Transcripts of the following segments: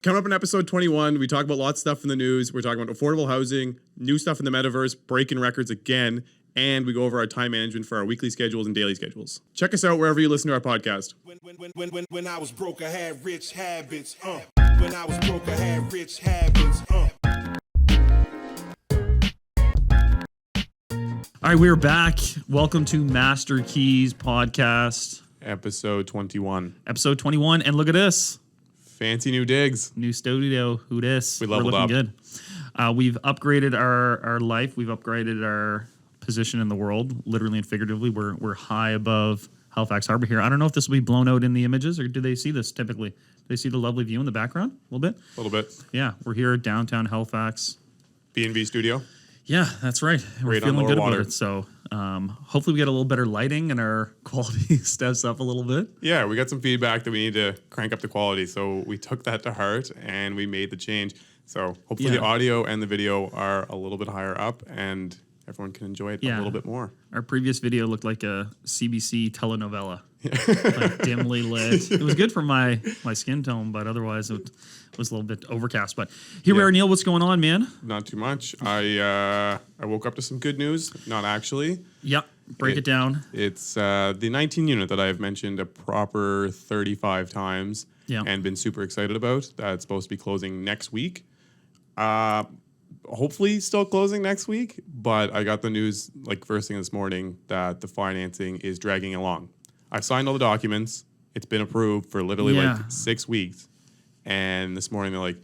Coming up in episode 21, we talk about lots of stuff in the news. We're talking about affordable housing, new stuff in the metaverse, breaking records again, and we go over our time management for our weekly schedules and daily schedules. Check us out wherever you listen to our podcast. When I was broke, I had rich habits. When I was broke, I had rich habits. All right, we're back. Welcome to Master Keys Podcast. Episode 21. Episode 21, and look at this. Fancy new digs. New studio. Who dis? We leveled We're looking up. Good. We've upgraded our life. We've upgraded our position in the world, literally and figuratively. We're high above Halifax Harbor here. I don't know if this will be blown out in the images, or do they see this typically? Do they see the lovely view in the background a little bit? A little bit. Yeah, we're here at downtown Halifax. B&B studio. Yeah, that's right. We're Right on feeling lower good water. about it. So hopefully we get a little better lighting and our quality steps up a little bit. Yeah, we got some feedback that we need to crank up the quality, so we took that to heart and we made the change. So hopefully the audio and the video are a little bit higher up and everyone can enjoy it a little bit more. Our previous video looked like a CBC telenovela, like dimly lit. It was good for my skin tone, but otherwise it was a little bit overcast. But here we are, Neal. What's going on, man? Not too much. I woke up to some good news. Not actually. Yep. Break it down. It's the 19 unit that I've mentioned a proper 35 times and been super excited about. That's supposed to be closing next week. Hopefully still closing next week, but I got the news like first thing this morning that the financing is dragging along. I've signed all the documents. It's been approved for literally like 6 weeks. And this morning they're like,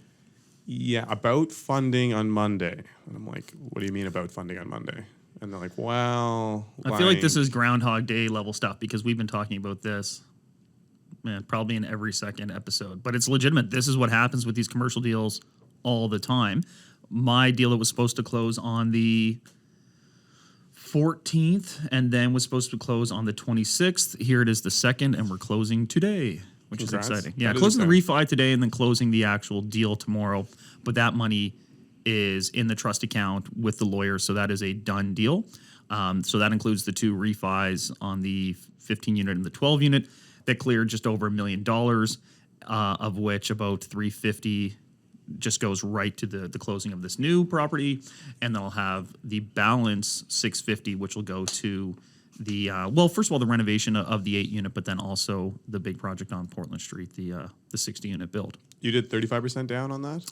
yeah, about funding on Monday. And I'm like, what do you mean about funding on Monday? And they're like, well, I feel like this is Groundhog Day level stuff because we've been talking about this, man, probably in every second episode. But it's legitimate. This is what happens with these commercial deals all the time. My deal that was supposed to close on the 14th and then was supposed to close on the 26th. Here it is the 2nd, and we're closing today, which Congrats. is exciting. Yeah, That is closing exciting. the refi today and then closing the actual deal tomorrow. But that money is in the trust account with the lawyer, so that is a done deal. So that includes the two refis on the 15 unit and the 12 unit that cleared just over $1 million, of which about $350 just goes right to the closing of this new property, and then I'll have the balance $650, which will go to the first of all, the renovation of the 8 unit, but then also the big project on Portland Street, the 60 unit build. You did 35% down on that?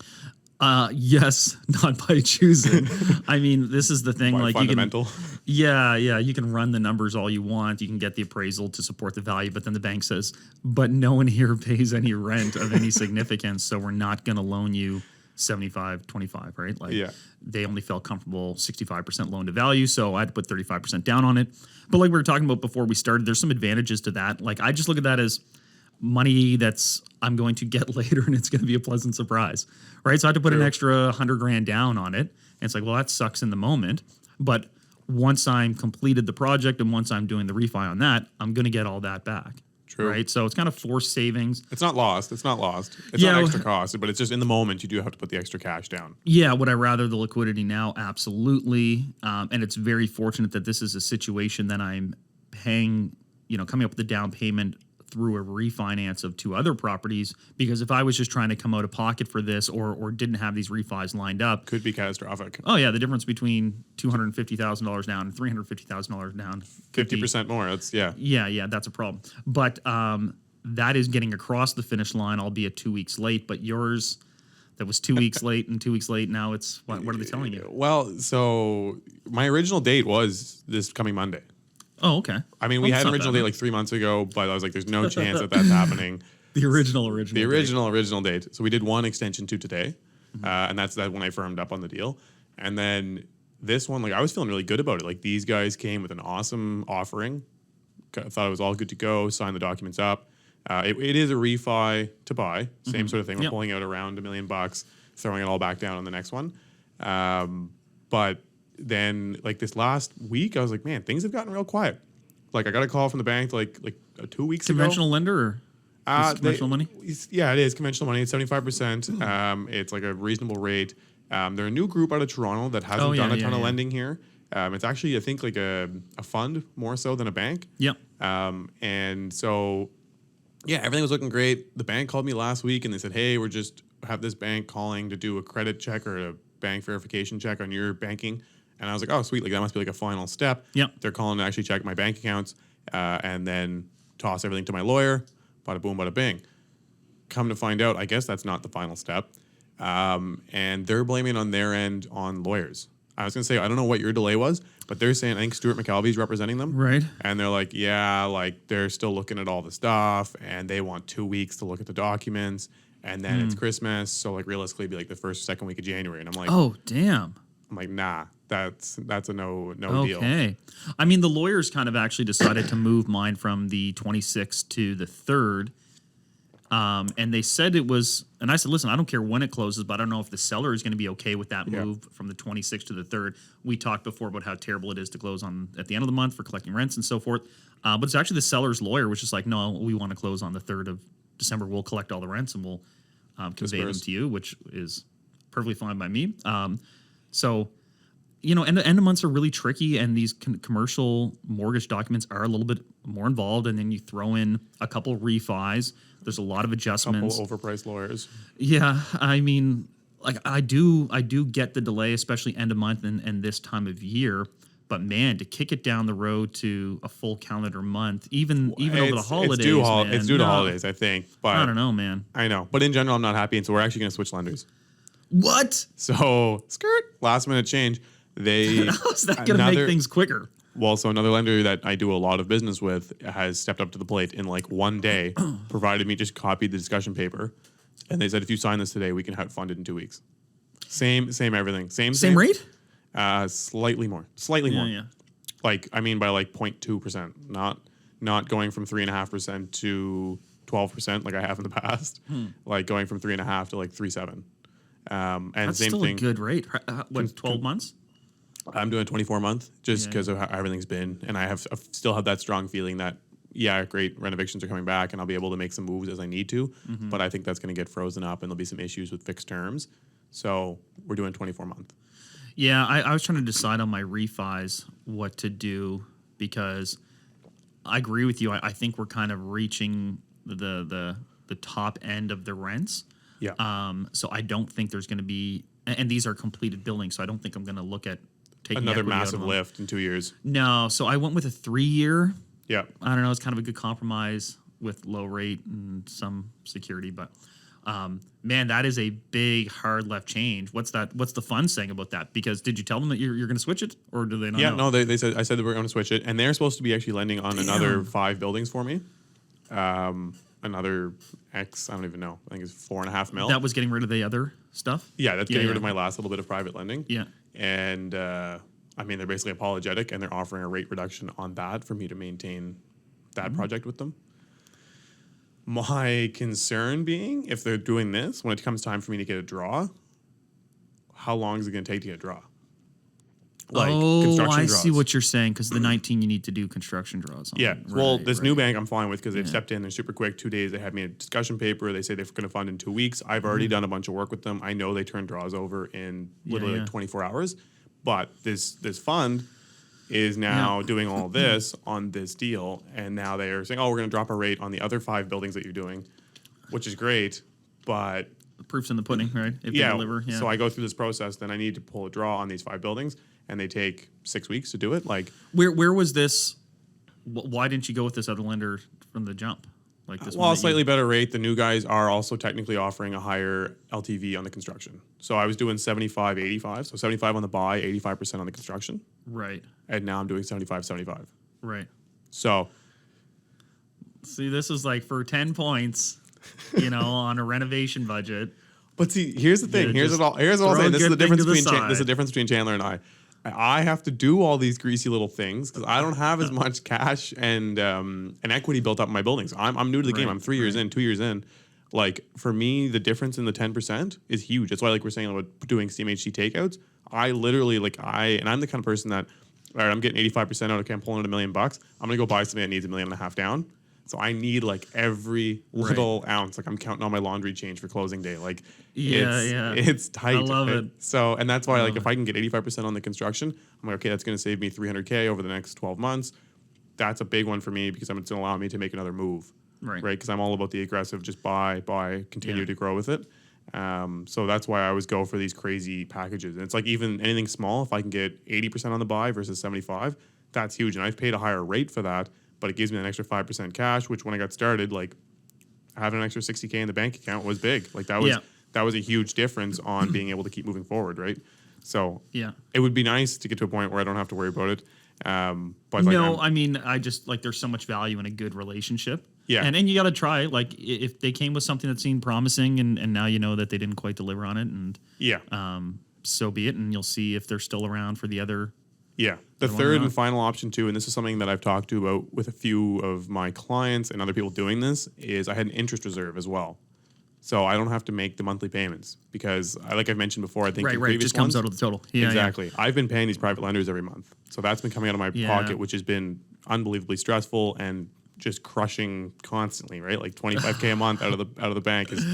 Yes, not by choosing. I mean, this is the thing. Why, like fundamental? you can run the numbers all you want. You can get the appraisal to support the value, but then the bank says, but no one here pays any rent of any significance, so we're not going to loan you 75-25, right? Like they only felt comfortable 65% loan to value, so I had to put 35% down on it. But like we were talking about before we started, there's some advantages to that. Like I just look at that as money that's I'm going to get later, and it's going to be a pleasant surprise, right? So I had to put an extra $100,000 down on it, and it's like, well, that sucks in the moment, but once I'm completed the project and once I'm doing the refi on that, I'm going to get all that back. True. Right? So it's kind of forced savings. It's not lost. It's not Yeah. not extra cost, but it's just in the moment you do have to put the extra cash down. Yeah, would I rather the liquidity now? Absolutely. And it's very fortunate that this is a situation that I'm paying, coming up with the down payment through a refinance of 2 other properties, because if I was just trying to come out of pocket for this or didn't have these refis lined up, Could be catastrophic. oh yeah, the difference between $250,000 down and $350,000 down, 50% more. That's yeah, that's a problem. But that is getting across the finish line, albeit 2 weeks late. But yours, that was 2 weeks late and 2 weeks late. Now it's what are they telling you? Well, so my original date was this coming Monday. Oh, okay. I mean, we had an original date like 3 months ago, but I was like, there's no chance that that's happening. The original date. So we did one extension to today, and that's that when I firmed up on the deal. And then this one, like I was feeling really good about it. Like these guys came with an awesome offering. Thought it was all good to go. Signed the documents up. It is a refi to buy. Same sort of thing. We're pulling out around $1 million, throwing it all back down on the next one. But then like this last week, I was like, man, things have gotten real quiet. Like I got a call from the bank like 2 weeks ago. Conventional lender or conventional money? Yeah, it is conventional money. It's 75%. It's like a reasonable rate. They're a new group out of Toronto that hasn't done a ton of lending here. It's actually, I think, like a fund more so than a bank. Yep. And so, yeah, everything was looking great. The bank called me last week and they said, hey, we're just have this bank calling to do a credit check or a bank verification check on your banking. And I was like, oh, sweet. Like, that must be like a final step. Yep. They're calling to actually check my bank accounts and then toss everything to my lawyer. Bada boom, bada bing. Come to find out, I guess that's not the final step. And they're blaming on their end on lawyers. I was going to say, I don't know what your delay was, but they're saying, I think Stuart McKelvey's representing them. Right. And they're like, yeah, like they're still looking at all the stuff and they want 2 weeks to look at the documents. And then it's Christmas. So like realistically it'd be like the first, second week of January. And I'm like, Oh, damn. I'm like, nah, that's a no deal. Okay. I mean, the lawyers kind of actually decided to move mine from the 26th to the 3rd. And they said it was, and I said, listen, I don't care when it closes, but I don't know if the seller is going to be okay with that move from the 26th to the 3rd. We talked before about how terrible it is to close on at the end of the month for collecting rents and so forth. But it's actually the seller's lawyer, which is like, no, we want to close on the 3rd of December. We'll collect all the rents and we'll convey them to you, which is perfectly fine by me. So, you know, and the end of months are really tricky, and these commercial mortgage documents are a little bit more involved, and then you throw in a couple refis. There's a lot of adjustments. Couple overpriced lawyers. Yeah, I mean, like I do get the delay, especially end of month and this time of year. But man, to kick it down the road to a full calendar month, even over the holidays, it's due to holidays, I think. But I don't know, man. I know, but in general, I'm not happy, and so we're actually going to switch lenders. What? So last minute change. How's that going to make things quicker? Well, so another lender that I do a lot of business with has stepped up to the plate in like one day, provided me, just copied the discussion paper, and they said, if you sign this today, we can have it funded in 2 weeks. Same everything. Same rate? Slightly more. Yeah. Like, I mean by like 0.2%, not going from 3.5% to 12% like I have in the past, like going from 3.5 to like 3.7. And That's same still thing. a good rate. What, 12 months? I'm doing a 24 month just because of how everything's been. And I still have that strong feeling that, yeah, great, renovations are coming back and I'll be able to make some moves as I need to. But I think that's going to get frozen up and there'll be some issues with fixed terms. So we're doing 24 month. Yeah, I was trying to decide on my refis what to do, because I agree with you. I think we're kind of reaching the top end of the rents. Yeah. So I don't think there's going to be, and these are completed buildings, so I don't think I'm going to look at taking another equity out massive of them. lift in 2 years. No, so I went with a 3-year. Yeah. I don't know. It's kind of a good compromise with low rate and some security, but man, that is a big hard left change. What's the fund saying about that? Because did you tell them that you're going to switch it, or do they not? Yeah, know? no, I said that we're going to switch it, and they're supposed to be actually lending on another 5 buildings for me. Another X, I don't even know. I think it's 4.5 mil. That was getting rid of the other stuff. Yeah, that's getting rid of my last little bit of private lending. Yeah. And I mean, they're basically apologetic, and they're offering a rate reduction on that for me to maintain that project with them. My concern being, if they're doing this, when it comes time for me to get a draw, how long is it going to take to get a draw? Like construction I draws. see what you're saying, because the 19 you need to do construction draws on. Yeah. Well, Right, this new right. bank I'm fine with because they've stepped in. They're super quick. 2 days. They had me a discussion paper. They say they're going to fund in 2 weeks. I've already done a bunch of work with them. I know they turn draws over in literally like 24 hours. But this fund is now doing all this on this deal. And now they are saying, oh, we're going to drop our rate on the other 5 buildings that you're doing, which is great. But The proof's in the pudding, right? If they deliver. Yeah. So I go through this process. Then I need to pull a draw on these 5 buildings. And they take 6 weeks to do it. Like, Where was this? Why didn't you go with this other lender from the jump? Like this well, one a slightly better rate. The new guys are also technically offering a higher LTV on the construction. So I was doing 75, 85. So 75 on the buy, 85% on the construction. Right. And now I'm doing 75, 75. Right. So See, this is like for 10 points, on a renovation budget. but see, here's the thing. Yeah, Here's just what I'll say. throw a This is good the thing difference to the between side. this is the difference between Chandler and I. I have to do all these greasy little things because I don't have as much cash and equity built up in my buildings. I'm new to the game. Right, I'm 3 years in, 2 years in. Like for me, the difference in the 10% is huge. That's why, like we're saying about doing CMHC takeouts. I literally and I'm the kind of person that, all right, I'm getting 85% out. Okay, I'm pulling out $1 million. I'm gonna go buy something that needs $1.5 million down. So I need like every little ounce. Like I'm counting on my laundry change for closing day. Like it's tight. I love it. So, and that's why like if I can get 85% on the construction, I'm like, okay, that's going to save me $300K over the next 12 months. That's a big one for me because it's going to allow me to make another move. Right. Because I'm all about the aggressive, just buy, continue to grow with it. So that's why I always go for these crazy packages. And it's like even anything small, if I can get 80% on the buy versus 75, that's huge. And I've paid a higher rate for that, but it gives me an extra 5% cash, which when I got started, like having an extra 60K in the bank account was big. Like that was a huge difference on being able to keep moving forward, right? So it would be nice to get to a point where I don't have to worry about it. But no, I mean, I just like there's so much value in a good relationship. Yeah. And you got to try. Like if they came with something that seemed promising and now you know that they didn't quite deliver on it, and so be it. And you'll see if they're still around for the other. Yeah. The third and final option too, and this is something that I've talked to about with a few of my clients and other people doing this, is I had an interest reserve as well. So I don't have to make the monthly payments because, like I've mentioned before, I think right, it just comes out of the total. Yeah, exactly. Yeah. I've been paying these private lenders every month, so that's been coming out of my pocket, which has been unbelievably stressful and just crushing constantly. Right, like 25K a month out of the bank is.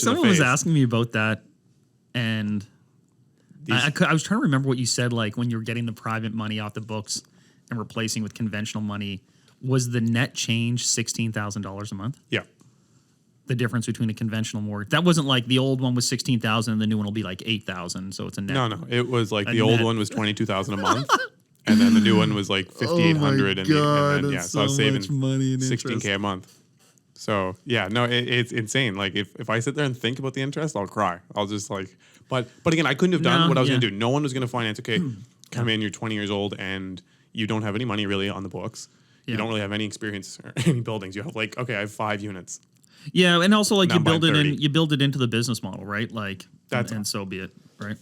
Someone was asking me about that, and I was trying to remember what you said. Like when you were getting the private money off the books and replacing with conventional money, was the net change $16,000 a month? Yeah. The difference between a conventional mortgage. That wasn't like the old one was 16,000 and the new one will be like 8,000. So it's a net. No. It was like the old one was 22,000 a month, and then the new one was like 5,800, and then so I was saving money in 16K a month. So it's insane. Like if I sit there and think about the interest, I'll cry. I'll just like, but again, I couldn't have done what I was going to do. No one was going to finance. Okay, come in. You're 20 years old and you don't have any money really on the books. You don't really have any experience or any buildings. You have like, okay, I have 5 units. Yeah, and also like you build it into the business model, right? Like and so be it, right?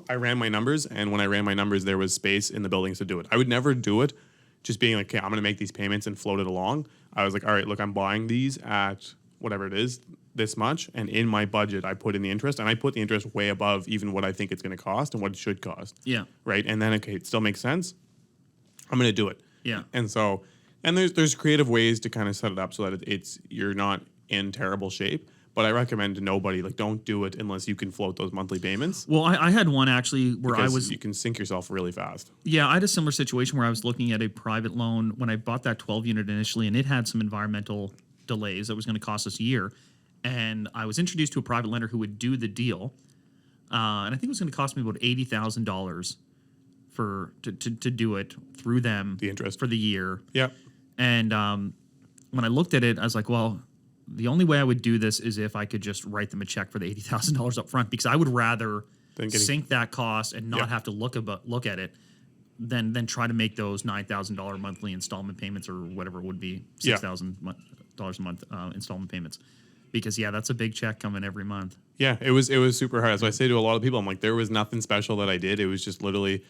I ran my numbers, and when I ran my numbers, there was space in the buildings to do it. I would never do it just being like, okay, I'm going to make these payments and float it along. I was like, all right, look, I'm buying these at whatever it is, this much, and in my budget, I put in the interest, and I put the interest way above even what I think it's going to cost and what it should cost. Yeah. Right, and then okay, it still makes sense. I'm going to do it. Yeah. And so, and there's creative ways to kind of set it up so that you're not in terrible shape, but I recommend to nobody, like, don't do it unless you can float those monthly payments. Well, I had one actually where you can sink yourself really fast. Yeah, I had a similar situation where I was looking at a private loan when I bought that 12 unit initially, and it had some environmental delays that was going to cost us a year. And I was introduced to a private lender who would do the deal. And I think it was going to cost me about $80,000 to do it through them. The interest. For the year. Yeah. And when I looked at it, I was like, well, the only way I would do this is if I could just write them a check for the $80,000 up front, because I would rather sink that cost and not have to look at it than try to make those $9,000 monthly installment payments or whatever it would be, $6,000 a month installment payments. Because that's a big check coming every month. Yeah, it was super hard. So I say to a lot of people, I'm like, there was nothing special that I did. It was just literally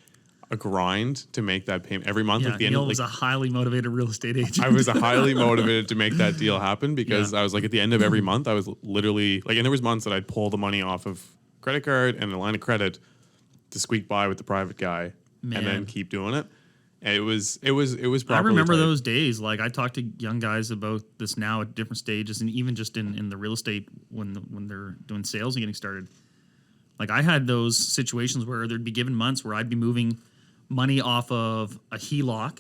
a grind to make that payment every month. Yeah, Neal was a highly motivated real estate agent. I was highly motivated to make that deal happen because I was like, at the end of every month, I was literally like, and there was months that I'd pull the money off of credit card and a line of credit to squeak by with the private guy and then keep doing it. And it was properly I remember tight. those days. Like I talk to young guys about this now at different stages, and even just in the real estate when they're doing sales and getting started. Like I had those situations where there'd be given months where I'd be moving money off of a HELOC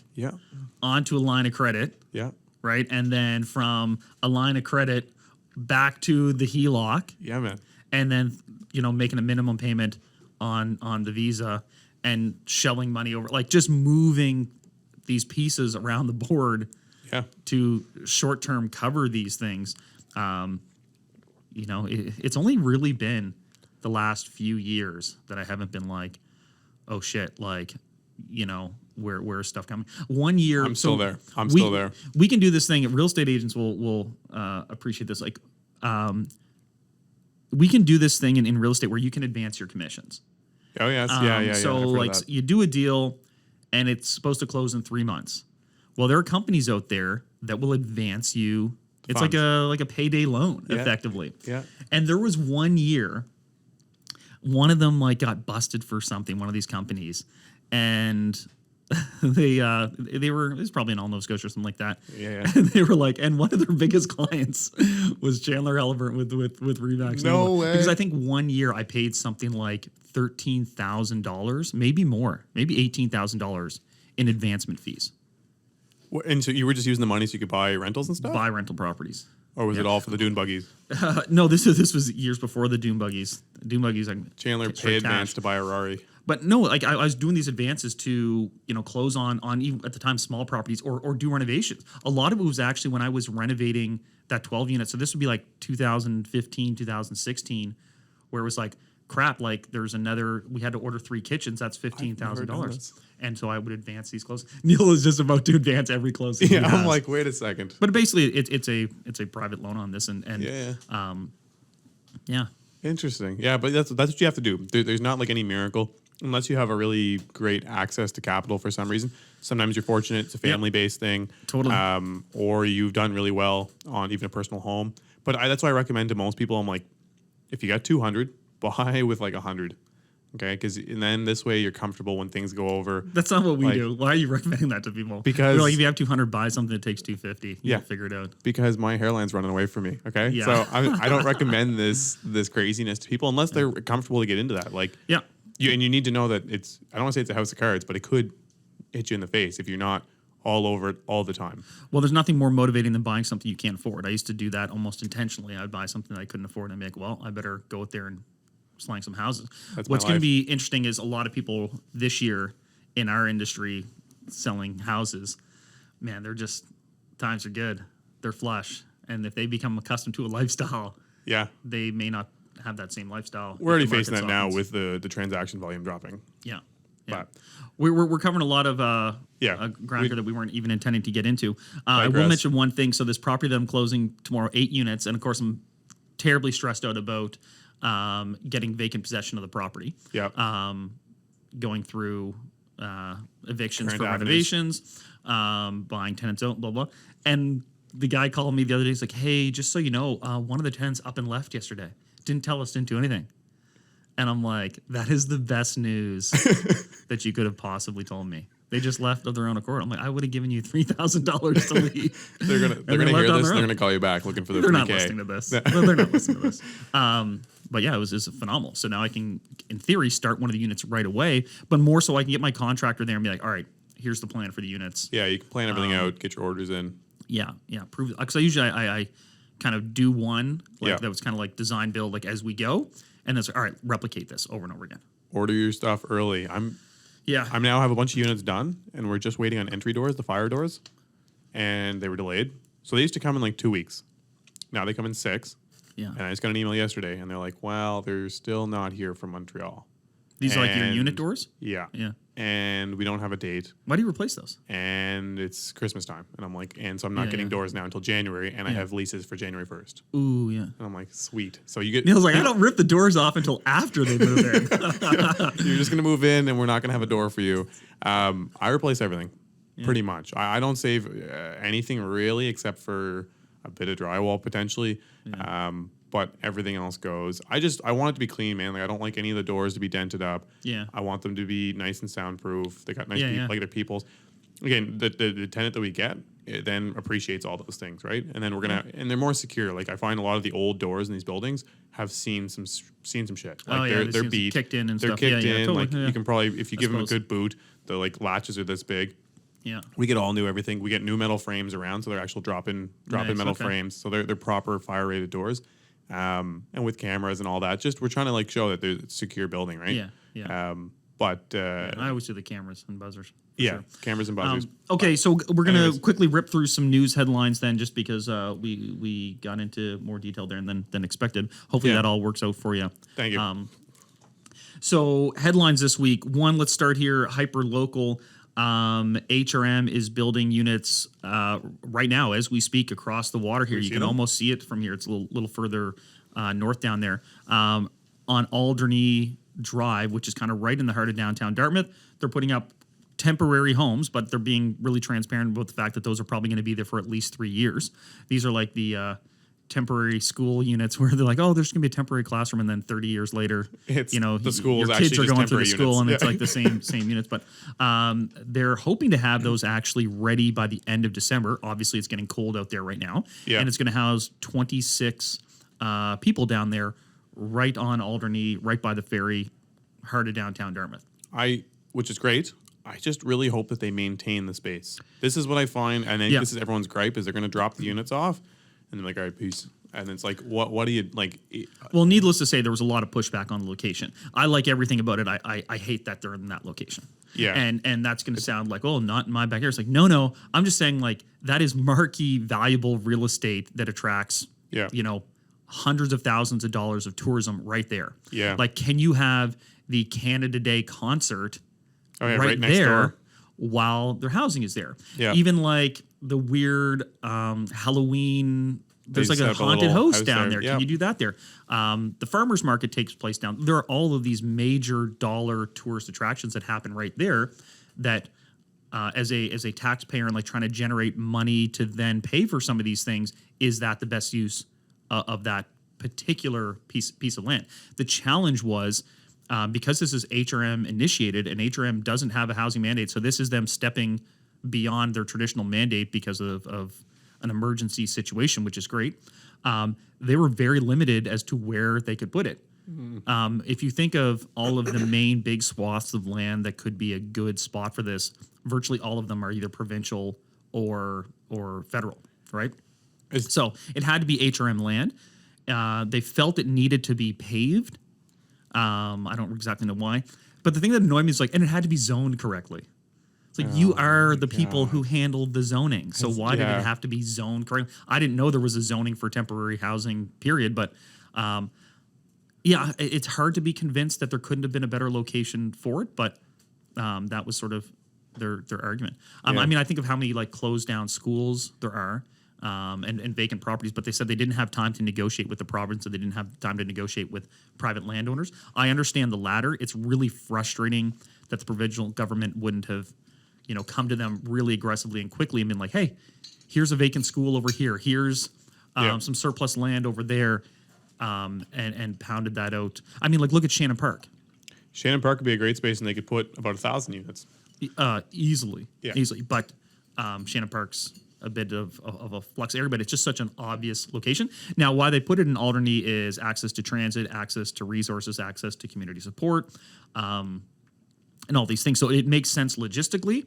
onto a line of credit. Yeah. Right. And then from a line of credit back to the HELOC. Yeah, man. And then, making a minimum payment on the Visa and shelling money over, like just moving these pieces around the board to short-term cover these things. It's only really been the last few years that I haven't been like, oh shit, like, where's stuff coming? 1 year. I'm still there. Still there. We can do this thing. Real estate agents will appreciate this. Like, we can do this thing in real estate where you can advance your commissions. Oh yes, So like you do a deal, and it's supposed to close in 3 months. Well, there are companies out there that will advance you. It's like a payday loan, effectively. Yeah. And there was 1 year, one of them like got busted for something. One of these companies, and they were, it was probably in all Nova Scotia or something like that. Yeah. And they were like, and one of their biggest clients was Chandler Haliburton with Remax. No way. Because I think 1 year I paid something like $13,000, maybe more, maybe $18,000 in advancement fees. And so you were just using the money so you could buy rentals and stuff? Buy rental properties. Or was it all for the dune buggies? No, this was years before the dune buggies. Dune buggies. Chandler pay advance to buy a Rari. But no, like I was doing these advances to close on even at the time small properties or do renovations. A lot of it was actually when I was renovating that 12 units. So this would be like 2015, 2016, where it was like, crap, like we had to order 3 kitchens. That's $15,000. And so I would advance these closes. Neal is just about to advance every close. Yeah, I'm like, wait a second. But basically, it's a private loan on this, and yeah. Interesting. Yeah, but that's what you have to do. There's not like any miracle unless you have a really great access to capital for some reason. Sometimes you're fortunate; it's a family-based thing. Totally. Or you've done really well on even a personal home. But that's why I recommend to most people. I'm like, if you got 200, buy with like 100. Okay, because then this way you're comfortable when things go over. That's not what we do. Why are you recommending that to people? Because we're like, if you have 200, buy something that takes 250. You figure it out. Because my hairline's running away from me. Okay, yeah. So I don't recommend this craziness to people unless they're comfortable to get into that. Like, you need to know that it's. I don't want to say it's a house of cards, but it could hit you in the face if you're not all over it all the time. Well, there's nothing more motivating than buying something you can't afford. I used to do that almost intentionally. I'd buy something that I couldn't afford and be like, well, I better go out there and selling some houses. What's going to be interesting is a lot of people this year in our industry selling houses, man, they're just, times are good. They're flush. And if they become accustomed to a lifestyle, they may not have that same lifestyle. We're already facing that now with the transaction volume dropping. Yeah. But we're covering a lot of ground here that we weren't even intending to get into. I will mention one thing. So this property that I'm closing tomorrow, 8 units, and of course I'm terribly stressed out about getting vacant possession of the property. Yeah. Going through evictions for renovations, buying tenants out, blah, blah. And the guy called me the other day. He's like, hey, just so you know, one of the tenants up and left yesterday. Didn't tell us, didn't do anything. And I'm like, that is the best news that you could have possibly told me. They just left of their own accord. I'm like, I would have given you $3,000 to leave. they're gonna hear this. They're gonna call you back looking for the. They're 3K. not listening to this. They're not listening to this. But yeah, it was phenomenal. So now I can, in theory, start one of the units right away. But more so, I can get my contractor there and be like, all right, here's the plan for the units. Yeah, you can plan everything out, get your orders in. Yeah. Prove because I usually I kind of do one that was kind of like design build like as we go, and then it's like, all right, replicate this over and over again. Order your stuff early. I'm now have a bunch of units done, and we're just waiting on entry doors, the fire doors, and they were delayed. So they used to come in like 2 weeks. Now they come in 6. Yeah. And I just got an email yesterday, and they're like, well, they're still not here from Montreal. These are like your unit doors? Yeah. Yeah. And we don't have a date. Why do you replace those? And it's Christmas time. And I'm like, and so I'm not getting doors now until January, and I have leases for January 1st. Ooh, yeah. And I'm like, sweet. So you get... Neal's like, I don't rip the doors off until after they move in. You're just going to move in, and we're not going to have a door for you. I replace everything, pretty much. I don't save anything really, except for a bit of drywall potentially. Yeah. But everything else goes. I want it to be clean, man. Like I don't like any of the doors to be dented up. Yeah. I want them to be nice and soundproof. They got nice people, like they're people's. Again, the tenant that we get it then appreciates all those things, right? And then we're gonna and they're more secure. Like I find a lot of the old doors in these buildings have seen some shit. Like they're beat, kicked in and they're stuff. kicked in. Totally. Like you can probably if you give them a good boot, the like latches are this big. Yeah, we get all new everything. We get new metal frames around, so they're actual drop-in metal frames. So they're proper fire-rated doors. And with cameras and all that, just we're trying to like show that there's a secure building, right? Yeah. But I always do the cameras and buzzers. Sure. Cameras and buzzers. Okay, so we're gonna quickly rip through some news headlines then, just because we got into more detail there than expected. Hopefully that all works out for you. Thank you. So headlines this week. One, let's start here. Hyper local. HRM is building units right now as we speak across the water here. You can almost see it from here. It's a little further north down there on Alderney Drive, which is kind of right in the heart of downtown Dartmouth. They're putting up temporary homes, but they're being really transparent about the fact that those are probably going to be there for at least 3 years. These are like the temporary school units where they're like, oh, there's going to be a temporary classroom, and then 30 years later, the schools your kids are going to the school, and it's like the same units. But they're hoping to have those actually ready by the end of December. Obviously, it's getting cold out there right now, and it's going to house 26 people down there, right on Alderney, right by the ferry, heart of downtown Dartmouth. Which is great. I just really hope that they maintain the space. This is what I find, and I think this is everyone's gripe, is they're going to drop the units off. and they're like, all right, peace. And it's like, what do you like? Well, needless to say, there was a lot of pushback on the location. I like everything about it. I hate that they're in that location. Yeah. And that's going to sound like, oh, not in my backyard. It's like, no. I'm just saying, like, that is marquee, valuable real estate that attracts, hundreds of thousands of dollars of tourism right there. Yeah. Like, can you have the Canada Day concert right next there door while their housing is there? Yeah. Even like the weird Halloween. There's like set a up a haunted little house house down there. there. Yeah. Can you do that there? The farmers market takes place down. There are all of these major dollar tourist attractions that happen right there. That as a taxpayer and like trying to generate money to then pay for some of these things, is that the best use of that particular piece of land? The challenge was because this is HRM initiated and HRM doesn't have a housing mandate, so this is them stepping beyond their traditional mandate because of an emergency situation, which is great. They were very limited as to where they could put it. If you think of all of the main big swaths of land that could be a good spot for this, virtually all of them are either provincial or federal, right? So it had to be HRM land. They felt it needed to be paved. I don't exactly know why. But the thing that annoyed me is like, and it had to be zoned correctly. It's like, you are the people who handled the zoning. So why did it have to be zoned correctly? I didn't know there was a zoning for temporary housing, period. But it's hard to be convinced that there couldn't have been a better location for it. But that was sort of their argument. I mean, I think of how many like closed down schools there are and vacant properties, but they said they didn't have time to negotiate with the province, and they didn't have time to negotiate with private landowners. I understand the latter. It's really frustrating that the provincial government wouldn't have come to them really aggressively and quickly and been like, hey, here's a vacant school over here. Here's some surplus land over there, and pounded that out. I mean, like, look at Shannon Park. Shannon Park would be a great space, and they could put about 1,000 units. Easily. But Shannon Park's a bit of a flux area, but it's just such an obvious location. Now, why they put it in Alderney is access to transit, access to resources, access to community support, and all these things. So it makes sense logistically.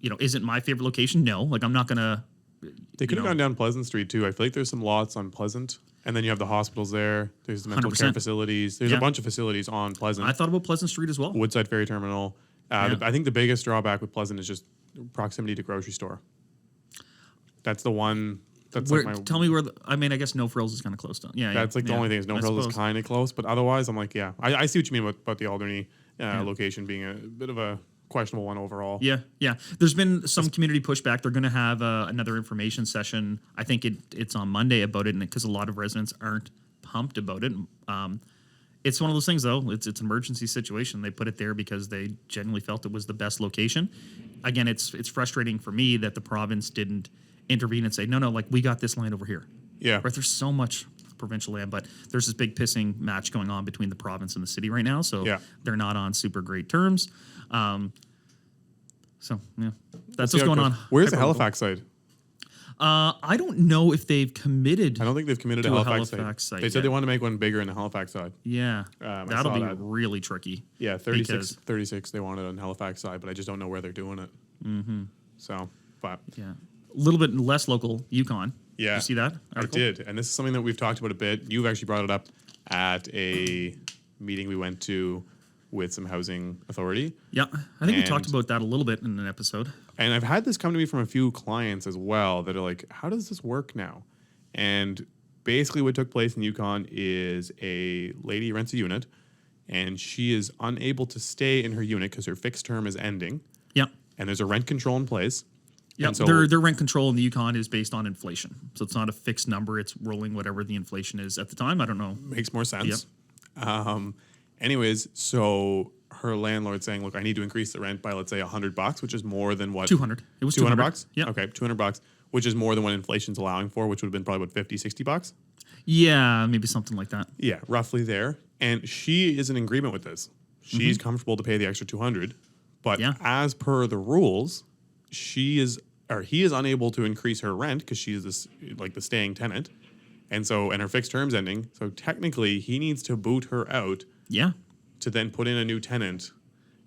Is it my favorite location? No. Like, I'm not going to... They could have gone down Pleasant Street, too. I feel like there's some lots on Pleasant, and then you have the hospitals there. There's the mental 100%. care facilities. There's a bunch of facilities on Pleasant. I thought about Pleasant Street as well. Woodside Ferry Terminal. I think the biggest drawback with Pleasant is just proximity to grocery store. That's the one... That's tell me where... I guess No Frills is kind of close to... Yeah, that's the only thing is No Frills is kind of close, but otherwise, I'm like, I see what you mean about the Alderney location being a bit of a questionable one overall. Yeah. There's been some community pushback. They're going to have another information session. I think it's on Monday about it, and because a lot of residents aren't pumped about it. It's one of those things, though. It's an emergency situation. They put it there because they genuinely felt it was the best location. Again, it's frustrating for me that the province didn't intervene and say, no, like, we got this land over here. Yeah. Right? There's so much provincial land, but there's this big pissing match going on between the province and the city right now, so they're not on super great terms. That's what's going on. Where's the Halifax side? I don't know if they've committed. I don't think they've committed to Halifax side. They said they want to make one bigger in the Halifax side. Yeah, that'll be really tricky. Yeah, 36 they wanted on Halifax side, but I just don't know where they're doing it. Mm-hmm. So, but a little bit less local, Yukon. Yeah. Did you see that article? I did, and this is something that we've talked about a bit. You've actually brought it up at a meeting we went to with some housing authority. Yeah, I think we talked about that a little bit in an episode. And I've had this come to me from a few clients as well that are like, how does this work now? And basically what took place in Yukon is a lady rents a unit, and she is unable to stay in her unit because her fixed term is ending. Yeah. And there's a rent control in place. Yeah, so their rent control in the Yukon is based on inflation. So it's not a fixed number. It's rolling whatever the inflation is at the time. I don't know. Makes more sense. Yep. Anyways, so her landlord's saying, look, I need to increase the rent by, let's say, $100, which is more than what? 200. It was $200? Yeah. Okay, $200, which is more than what inflation's allowing for, which would have been probably about $50-$60. Yeah, maybe something like that. Yeah, roughly there. And she is in agreement with this. She's comfortable to pay the extra $200, but as per the rules, he is unable to increase her rent because she is the staying tenant, and her fixed term's ending. So technically, he needs to boot her out. Yeah. To then put in a new tenant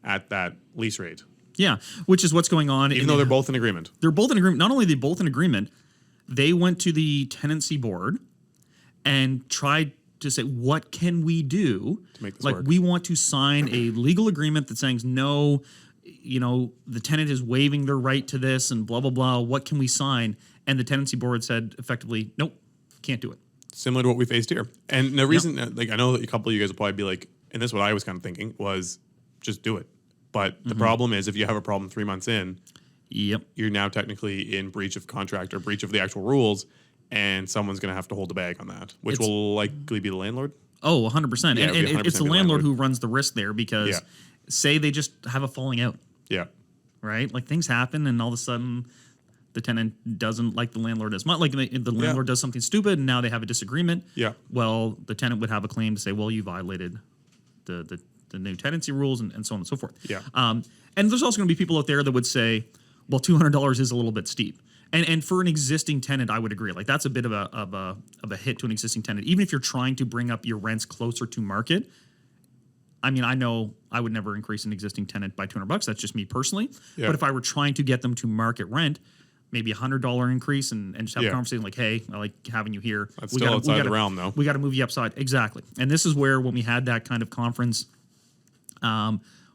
at that lease rate. Yeah, which is what's going on. Even though they're both in agreement. They're both in agreement. Not only are they both in agreement, They went to the tenancy board and tried to say, what can we do to make this like work. we want to sign a legal agreement that saying no, the tenant is waiving their right to this and blah blah blah. What can we sign? And the tenancy board said effectively, nope, can't do it. Similar to what we faced here. And the reason, like, I know that a couple of you guys will probably be like, and this is what I was kind of thinking was just do it. But the problem is, if you have a problem 3 months in, Yep. you're now technically in breach of contract or breach of the actual rules, and someone's going to have to hold the bag on that, which will likely be the landlord. Oh, 100%. Yeah, and it'd be 100% it's the be landlord landlord. who runs the risk there because Yeah. say they just have a falling out, Yeah. right? Like things happen and all of a sudden the tenant doesn't like the landlord as much. Like the landlord does something stupid and now they have a disagreement. Yeah. Well, the tenant would have a claim to say, well, you violated the new tenancy rules and so on and so forth. Yeah. And there's also going to be people out there that would say, well, $200 is a little bit steep. And for an existing tenant, I would agree. Like that's a bit of a hit to an existing tenant. Even if you're trying to bring up your rents closer to market. I mean, I know I would never increase an existing tenant by $200. That's just me personally. Yeah. But if I were trying to get them to market rent, maybe $100 increase and just have a Yeah. conversation like, hey, I like having you here. That's still outside the realm, though. We got to move you upside. Exactly. And this is where when we had that kind of conference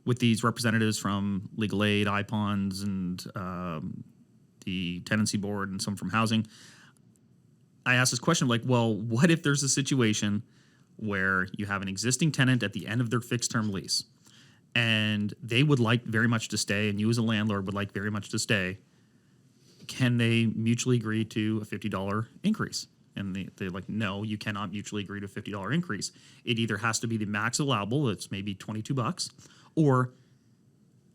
with these representatives from Legal Aid, IPONs, and the tenancy board and some from housing, I asked this question like, well, what if there's a situation where you have an existing tenant at the end of their fixed term lease and they would like very much to stay and you as a landlord would like very much to stay? Can they mutually agree to a $50 increase? And they're like, no, you cannot mutually agree to a $50 increase. It either has to be the max allowable, it's maybe $22, or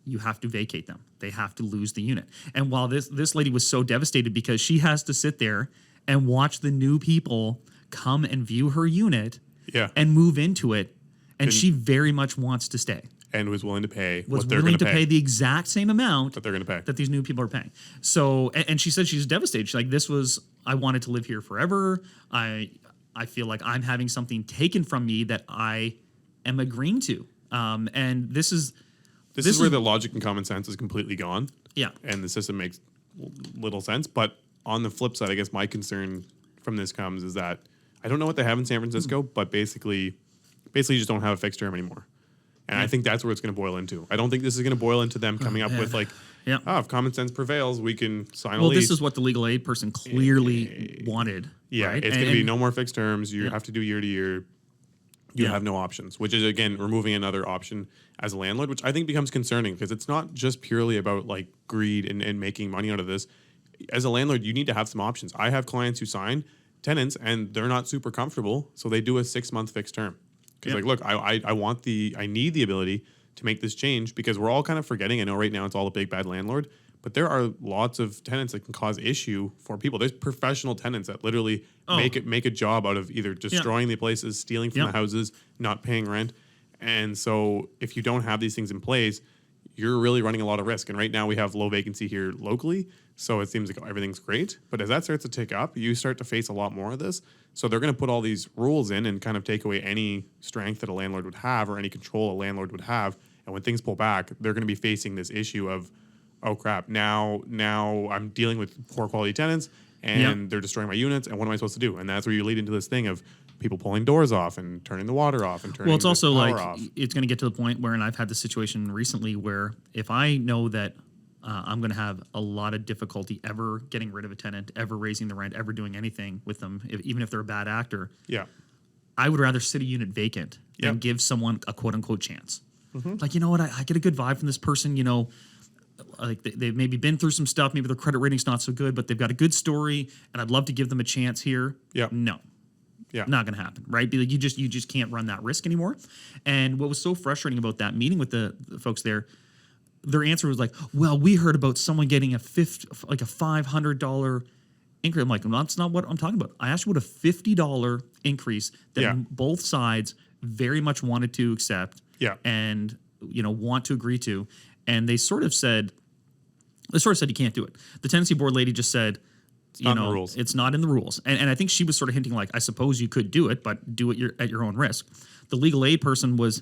you have to vacate them. They have to lose the unit. And while this lady was so devastated because she has to sit there and watch the new people come and view her unit Yeah. and move into it, and she very much wants to stay. And was willing to pay Was what they're willing going to pay the exact same amount that they're going to pay. that these new people are paying. So, and she said she's devastated. She's like, this was, I wanted to live here forever. I feel like I'm having something taken from me that I am agreeing to. And this is where the logic and common sense is completely gone. Yeah. And the system makes little sense. But on the flip side, I guess my concern from this comes is that I don't know what they have in San Francisco, but basically you just don't have a fixed term anymore. And I think that's where it's going to boil into. I don't think this is going to boil into them coming up with like, if common sense prevails, we can sign a lease. Well, this is what the legal aid person clearly wanted. Yeah, right? it's going to be no more fixed terms. You have to do year to year. You Yeah. have no options, which is, again, removing another option as a landlord, which I think becomes concerning because it's not just purely about like greed and making money out of this. As a landlord, you need to have some options. I have clients who sign tenants and they're not super comfortable, so they do a 6-month fixed term. Because like, look, I need the ability to make this change because we're all kind of forgetting. I know right now it's all a big bad landlord, but there are lots of tenants that can cause issue for people. There's professional tenants that literally make a job out of either destroying the places, stealing from the houses, not paying rent. And so if you don't have these things in place, you're really running a lot of risk. And right now we have low vacancy here locally, so it seems like everything's great. But as that starts to tick up, you start to face a lot more of this. So they're going to put all these rules in and kind of take away any strength that a landlord would have or any control a landlord would have. And when things pull back, they're going to be facing this issue of, oh crap, now I'm dealing with poor quality tenants and they're destroying my units. And what am I supposed to do? And that's where you lead into this thing of people pulling doors off and turning the water off and turning Well, it's also the power like off. it's going to get to the point where, and I've had this situation recently where if I know that I'm going to have a lot of difficulty ever getting rid of a tenant, ever raising the rent, ever doing anything with them, even if they're a bad actor, I would rather sit a unit vacant than give someone a quote unquote chance. Like, you know what, I get a good vibe from this person, you know, like they've maybe been through some stuff, maybe their credit rating's not so good, but they've got a good story and I'd love to give them a chance here. No. Not going to happen, right? Like you just can't run that risk anymore. And what was so frustrating about that meeting with the folks there, their answer was like, "Well, we heard about someone getting a $500 increase." I'm like, well, that's not what I'm talking about. I asked you what a $50 increase that both sides very much wanted to accept, and want to agree to, and they sort of said you can't do it. The tenancy board lady just said, it's not in the rules. And I think she was sort of hinting like, I suppose you could do it, but do it at your own risk. The legal aid person was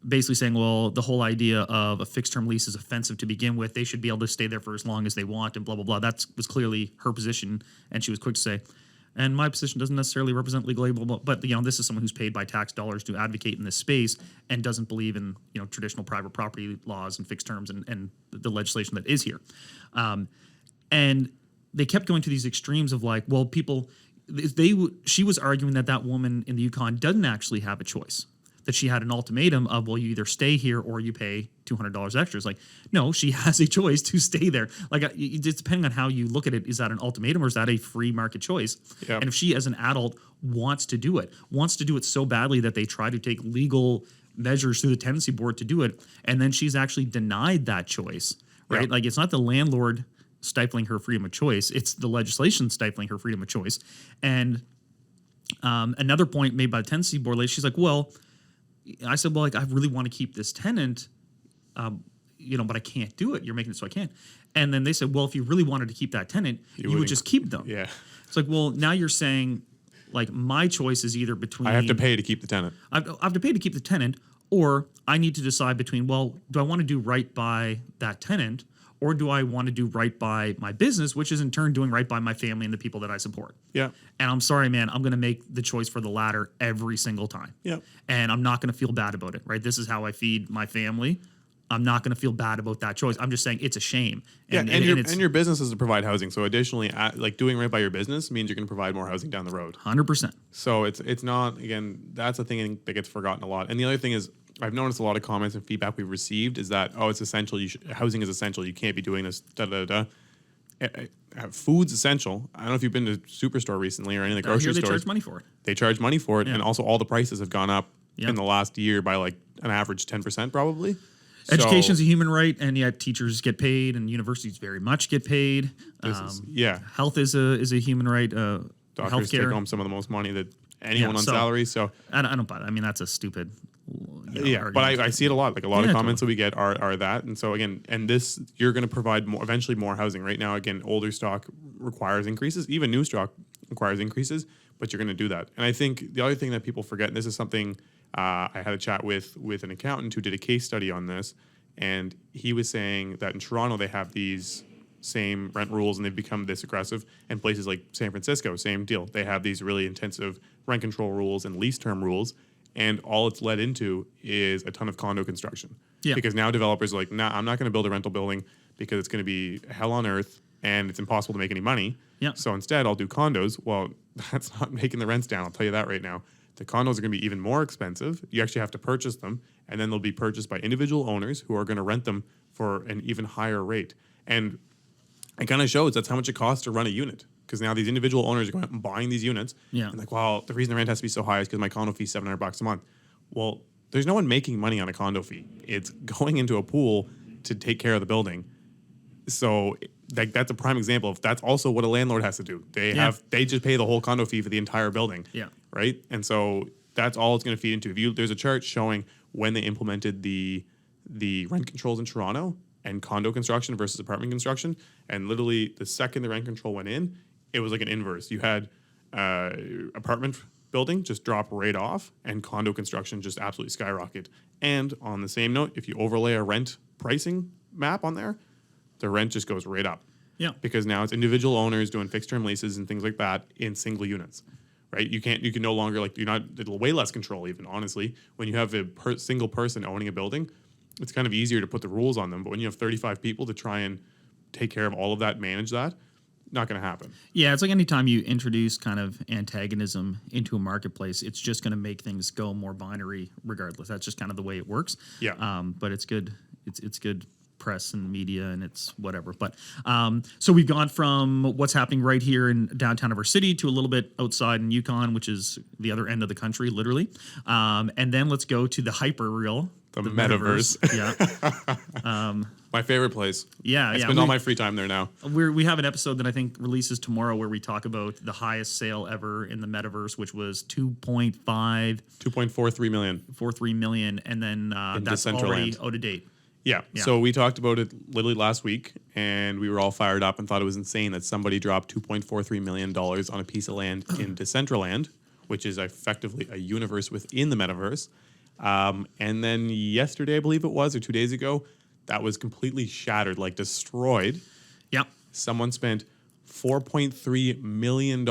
basically saying, well, the whole idea of a fixed term lease is offensive to begin with. They should be able to stay there for as long as they want and blah, blah, blah. That was clearly her position. And she was quick to say, and my position doesn't necessarily represent legal blah, blah, blah. But, this is someone who's paid by tax dollars to advocate in this space and doesn't believe in, traditional private property laws and fixed terms and the legislation that is here. And they kept going to these extremes of like, well, she was arguing that woman in the Yukon doesn't actually have a choice, that she had an ultimatum of, well, you either stay here or you pay $200 extra. It's like, no, she has a choice to stay there. Like, it's depending on how you look at it. Is that an ultimatum or is that a free market choice? Yep. And if she, as an adult, wants to do it so badly that they try to take legal measures through the tenancy board to do it, and then she's actually denied that choice, right? Yep. Like, it's not the landlord stifling her freedom of choice. It's the legislation stifling her freedom of choice. And another point made by the tenancy board lady, she's like, well, I said, well, like, I really want to keep this tenant, but I can't do it. You're making it so I can't. And then they said, well, if you really wanted to keep that tenant, you would just keep them. Yeah. It's like, well, now you're saying, like, my choice is either between... I have to pay to keep the tenant. I have to pay to keep the tenant, or I need to decide between, well, do I want to do right by that tenant, or do I want to do right by my business, which is in turn doing right by my family and the people that I support? Yeah. And I'm sorry, man, I'm going to make the choice for the latter every single time. Yeah. And I'm not going to feel bad about it, right? This is how I feed my family. I'm not going to feel bad about that choice. I'm just saying it's a shame. And your business is to provide housing. So additionally, like, doing right by your business means you're going to provide more housing down the road. 100%. So it's not, again, that's a thing that gets forgotten a lot. And the other thing is, I've noticed a lot of comments and feedback we've received is that, it's essential. Housing is essential. You can't be doing this. Food's essential. I don't know if you've been to Superstore recently or any of the grocery stores. They charge money for it. They charge money for it, and also all the prices have gone up in the last year by like an average 10% probably. Education is a human right, and yet teachers get paid, and universities very much get paid. Health is a human right. Doctors healthcare take home some of the most money that anyone on salary. So I don't buy that. I mean, that's a stupid. But I see it a lot. Like, a lot of comments that we get are that. And so again, you're going to provide eventually more housing. Right now, again, older stock requires increases. Even new stock requires increases, but you're going to do that. And I think the other thing that people forget, and this is something I had a chat with an accountant who did a case study on this, and he was saying that in Toronto they have these same rent rules and they've become this aggressive. And places like San Francisco, same deal. They have these really intensive rent control rules and lease term rules. And all it's led into is a ton of condo construction. Yeah. Because now developers are like, nah, I'm not going to build a rental building because it's going to be hell on earth and it's impossible to make any money. Yeah. So instead, I'll do condos. Well, that's not making the rents down. I'll tell you that right now. The condos are going to be even more expensive. You actually have to purchase them, and then they'll be purchased by individual owners who are going to rent them for an even higher rate. And it kind of shows that's how much it costs to run a unit. Because now these individual owners are going out and buying these units. Yeah. And like, well, the reason the rent has to be so high is because my condo fee is $700 a month. Well, there's no one making money on a condo fee. It's going into a pool to take care of the building. So that's a prime example of that's also what a landlord has to do. They just pay the whole condo fee for the entire building. Yeah. Right. And so that's all it's going to feed into. There's a chart showing when they implemented the rent controls in Toronto and condo construction versus apartment construction. And literally the second the rent control went in, it was like an inverse. You had apartment building just drop right off and condo construction just absolutely skyrocket. And on the same note, if you overlay a rent pricing map on there, the rent just goes right up. Yeah. Because now it's individual owners doing fixed term leases and things like that in single units. Right? You can no longer, like, it'll way less control even, honestly. When you have a single person owning a building, it's kind of easier to put the rules on them. But when you have 35 people to try and take care of all of that, manage that, not going to happen. Yeah, it's like anytime you introduce kind of antagonism into a marketplace, it's just going to make things go more binary regardless. That's just kind of the way it works. Yeah. But it's good. It's good press and media and it's whatever. But so we've gone from what's happening right here in downtown of our city to a little bit outside in Yukon, which is the other end of the country, literally. And then let's go to the hyper real. The Metaverse. Yeah. My favorite place. Yeah. I spend all my free time there now. We have an episode that I think releases tomorrow where we talk about the highest sale ever in the Metaverse, which was 2.43 million. 43 million. And then that's already out of date. Yeah. So we talked about it literally last week, and we were all fired up and thought it was insane that somebody dropped $2.43 million on a piece of land in Decentraland, which is effectively a universe within the Metaverse. And then yesterday, I believe it was, or 2 days ago, that was completely shattered, like destroyed. Yep. Someone spent $4.3 million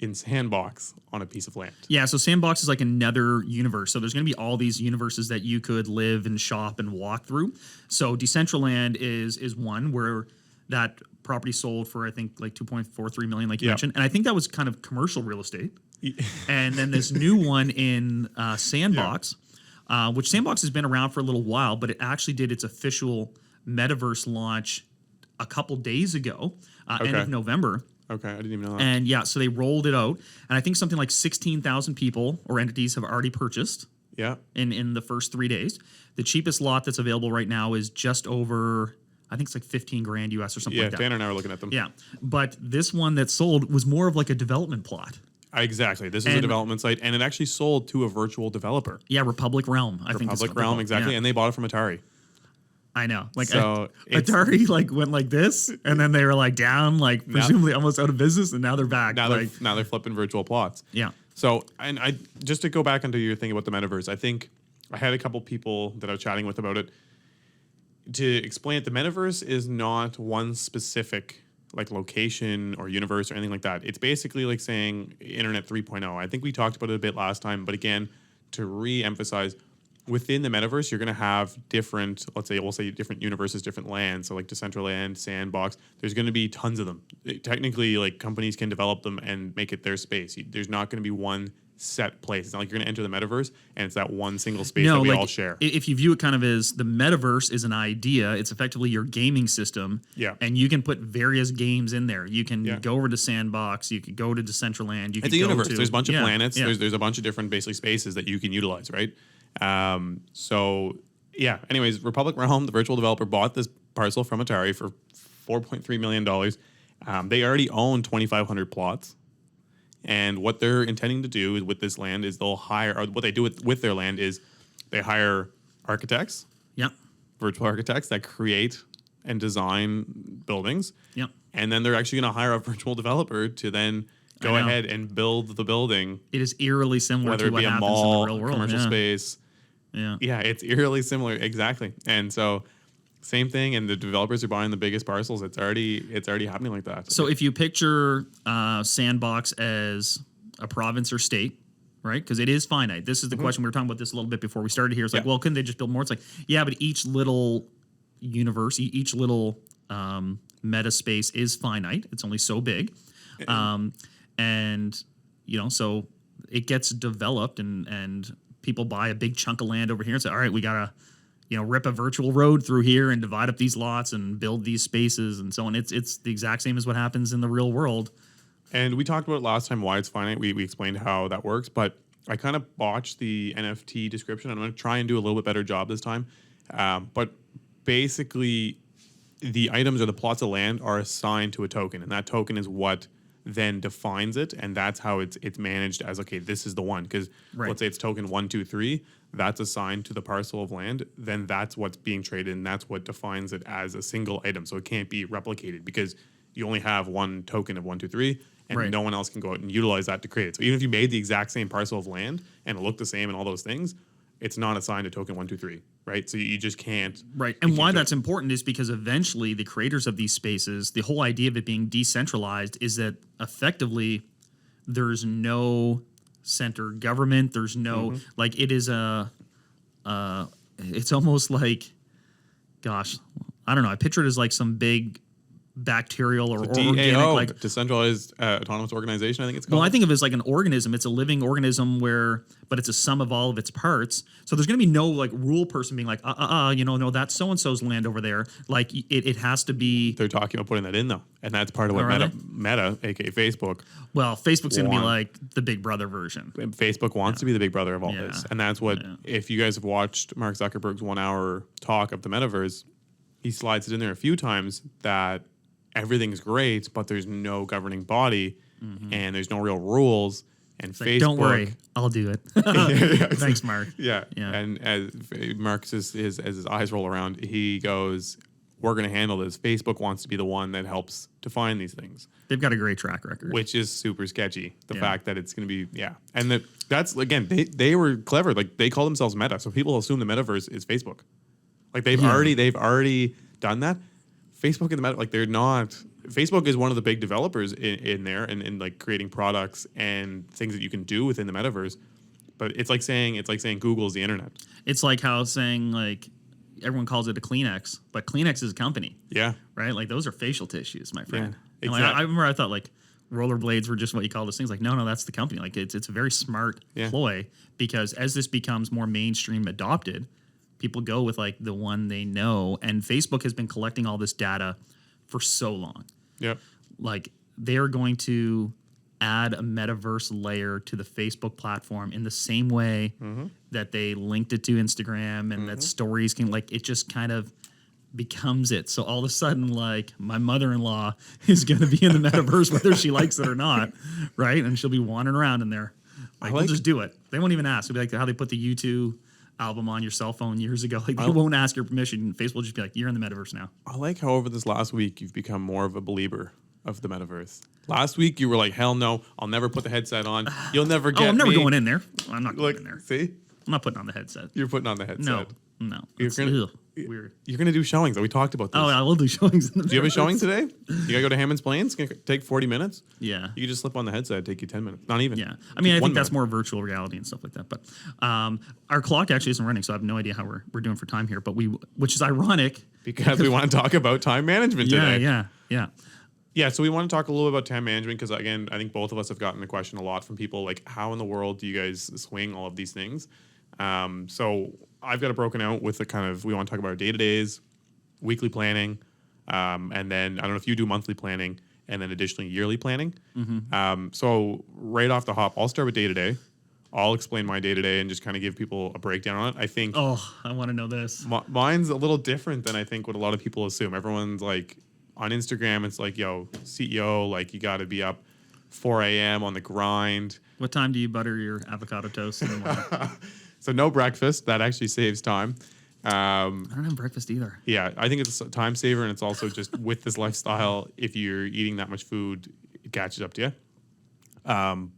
in Sandbox on a piece of land. Yeah, so Sandbox is like another universe. So there's going to be all these universes that you could live and shop and walk through. So Decentraland is one where that property sold for, I think, like 2.43 million, like you mentioned. And I think that was kind of commercial real estate. And then this new one in Sandbox, which Sandbox has been around for a little while, but it actually did its official Metaverse launch a couple days ago, end of November. Okay, I didn't even know that. And yeah, so they rolled it out, and I think something like 16,000 people or entities have already purchased. Yeah. In the first 3 days, the cheapest lot that's available right now is just over, I think it's like 15 grand US or something like that. Yeah, Tanner and I were looking at them. Yeah, but this one that sold was more of like a development plot. Exactly. This is a development site, and it actually sold to a virtual developer. Yeah, Republic Realm. I think Republic Realm, exactly, and they bought it from Atari. I know. Like, so Atari like went like this, and then they were like down, like presumably almost out of business, and now they're back. Now they're flipping virtual plots. Yeah. So, and I just to go back into your thing about the metaverse, I think I had a couple people that I was chatting with about it. To explain it, the metaverse is not one specific like location or universe or anything like that. It's basically like saying Internet 3.0. I think we talked about it a bit last time, but again, to re-emphasize, within the metaverse, you're going to have different, we'll say different universes, different lands. So like Decentraland, Sandbox, there's going to be tons of them. Technically, like companies can develop them and make it their space. There's not going to be one set place. It's not like you're going to enter the metaverse and it's that one single space that we all share. If you view it kind of as the metaverse is an idea, it's effectively your gaming system. Yeah. And you can put various games in there. You can go over to Sandbox. You can go to Decentraland. It's a universe. There's a bunch of planets. Yeah. There's a bunch of different basically spaces that you can utilize, right? So yeah, anyways, Republic Realm, the virtual developer, bought this parcel from Atari for $4.3 million. They already own 2,500 plots. And what they're intending to do is with this land is they'll hire, or what they do with their land is they hire architects, virtual architects that create and design buildings. And then they're actually going to hire a virtual developer to then go ahead and build the building. It is eerily similar to what happens in the real world. Commercial space. Yeah, it's eerily similar, exactly. And so same thing, and the developers are buying the biggest parcels. It's already happening like that. So if you picture Sandbox as a province or state, right? Because it is finite. This is the question. We were talking about this a little bit before we started here. It's like, well, couldn't they just build more? It's like, yeah, but each little universe, each little meta space is finite. It's only so big. And, so it gets developed and people buy a big chunk of land over here and say, all right, we got to, rip a virtual road through here and divide up these lots and build these spaces and so on. It's the exact same as what happens in the real world. And we talked about last time why it's finite. We explained how that works, but I kind of botched the NFT description. I'm going to try and do a little bit better job this time. But basically, the items or the plots of land are assigned to a token, and that token is what then defines it, and that's how it's managed as, okay, this is the one. Because let's say it's token 123, that's assigned to the parcel of land, then that's what's being traded, and that's what defines it as a single item. So it can't be replicated because you only have one token of 123, and no one else can go out and utilize that to create it. So even if you made the exact same parcel of land and it looked the same and all those things, it's not assigned to token 123, right? So you just can't. Right. And why that's important is because eventually the creators of these spaces, the whole idea of it being decentralized is that effectively there's no center government. There's no, like, it is it's almost like, gosh, I don't know. I picture it as like some big bacterial or organic, like decentralized autonomous organization, I think it's called. Well, I think of it as like an organism. It's a living organism but it's a sum of all of its parts. So there's going to be no like rule person being like, no, that's so-and-so's land over there. Like it has to be. They're talking about putting that in though. And that's part of what Meta, aka Facebook. Well, Facebook's going to be like the Big Brother version. Facebook wants to be the big brother of all this. And that's what, if you guys have watched Mark Zuckerberg's 1 hour talk of the metaverse, he slides it in there a few times that everything's great, but there's no governing body and there's no real rules. And Facebook, don't worry, I'll do it. Thanks, Mark. Yeah. And as Mark as his eyes roll around, he goes, we're going to handle this. Facebook wants to be the one that helps define these things, They've got a great track record. which is super sketchy. The Yeah. fact that it's going to be, and that's again, they were clever. Like they call themselves Meta, so people assume the metaverse is Facebook. Like they've already done that. Facebook and the Meta, like they're not. Facebook is one of the big developers in there and like creating products and things that you can do within the metaverse. But it's like saying Google is the internet. It's like how saying like everyone calls it a Kleenex, but Kleenex is a company. Yeah. Right? Like those are facial tissues, my friend. Yeah, And, like, I remember I thought like rollerblades were just what you call those things. Like, no, that's the company. Like it's a very smart ploy because as this becomes more mainstream adopted, people go with like the one they know. And Facebook has been collecting all this data for so long. Yeah. Like they're going to add a metaverse layer to the Facebook platform in the same way that they linked it to Instagram and that stories can like it just kind of becomes it. So all of a sudden, like my mother-in-law is going to be in the metaverse whether she likes it or not, right? And she'll be wandering around in there. Like we'll just do it. They won't even ask. It'll be like how they put the U2 album on your cell phone years ago. Like they won't ask your permission. Facebook will just be like, "You're in the metaverse now." I like how over this last week you've become more of a believer of the metaverse. Last week you were like, "Hell no, I'll never put the headset on. You'll never get me." I'm never going in there. I'm not going Like, in there. see, I'm not putting on the headset. you're putting on the headset. No. You're It's gonna- weird. You're gonna do showings. We talked about this. Oh, I will do showings. In the Do you have a metaverse. showing today? You gotta go to Hammond's Plains. It's gonna take 40 minutes. Yeah. You can just slip on the headset. It'd take you 10 minutes. Not even. Yeah. I mean, I 1 think that's minute. more virtual reality and stuff like that. But our clock actually isn't running, so I have no idea how we're doing for time here. But which is ironic. Because we want to talk about time management today. Yeah. Yeah, so we want to talk a little bit about time management because, again, I think both of us have gotten the question a lot from people like, how in the world do you guys swing all of these things? So I've got it broken out with the kind of, we want to talk about our day-to-days, weekly planning, and then I don't know if you do monthly planning and then additionally yearly planning. So right off the hop, I'll start with day-to-day. I'll explain my day-to-day and just kind of give people a breakdown on it. I think I want to know this. mine's a little different than I think what a lot of people assume. Everyone's like, on Instagram, it's like, yo, CEO, like you got to be up 4 a.m. on the grind. What time do you butter your avocado toast in the morning? So no breakfast. That actually saves time. I don't have breakfast either. Yeah, I think it's a time saver, and it's also just with this lifestyle, if you're eating that much food, it catches up to you.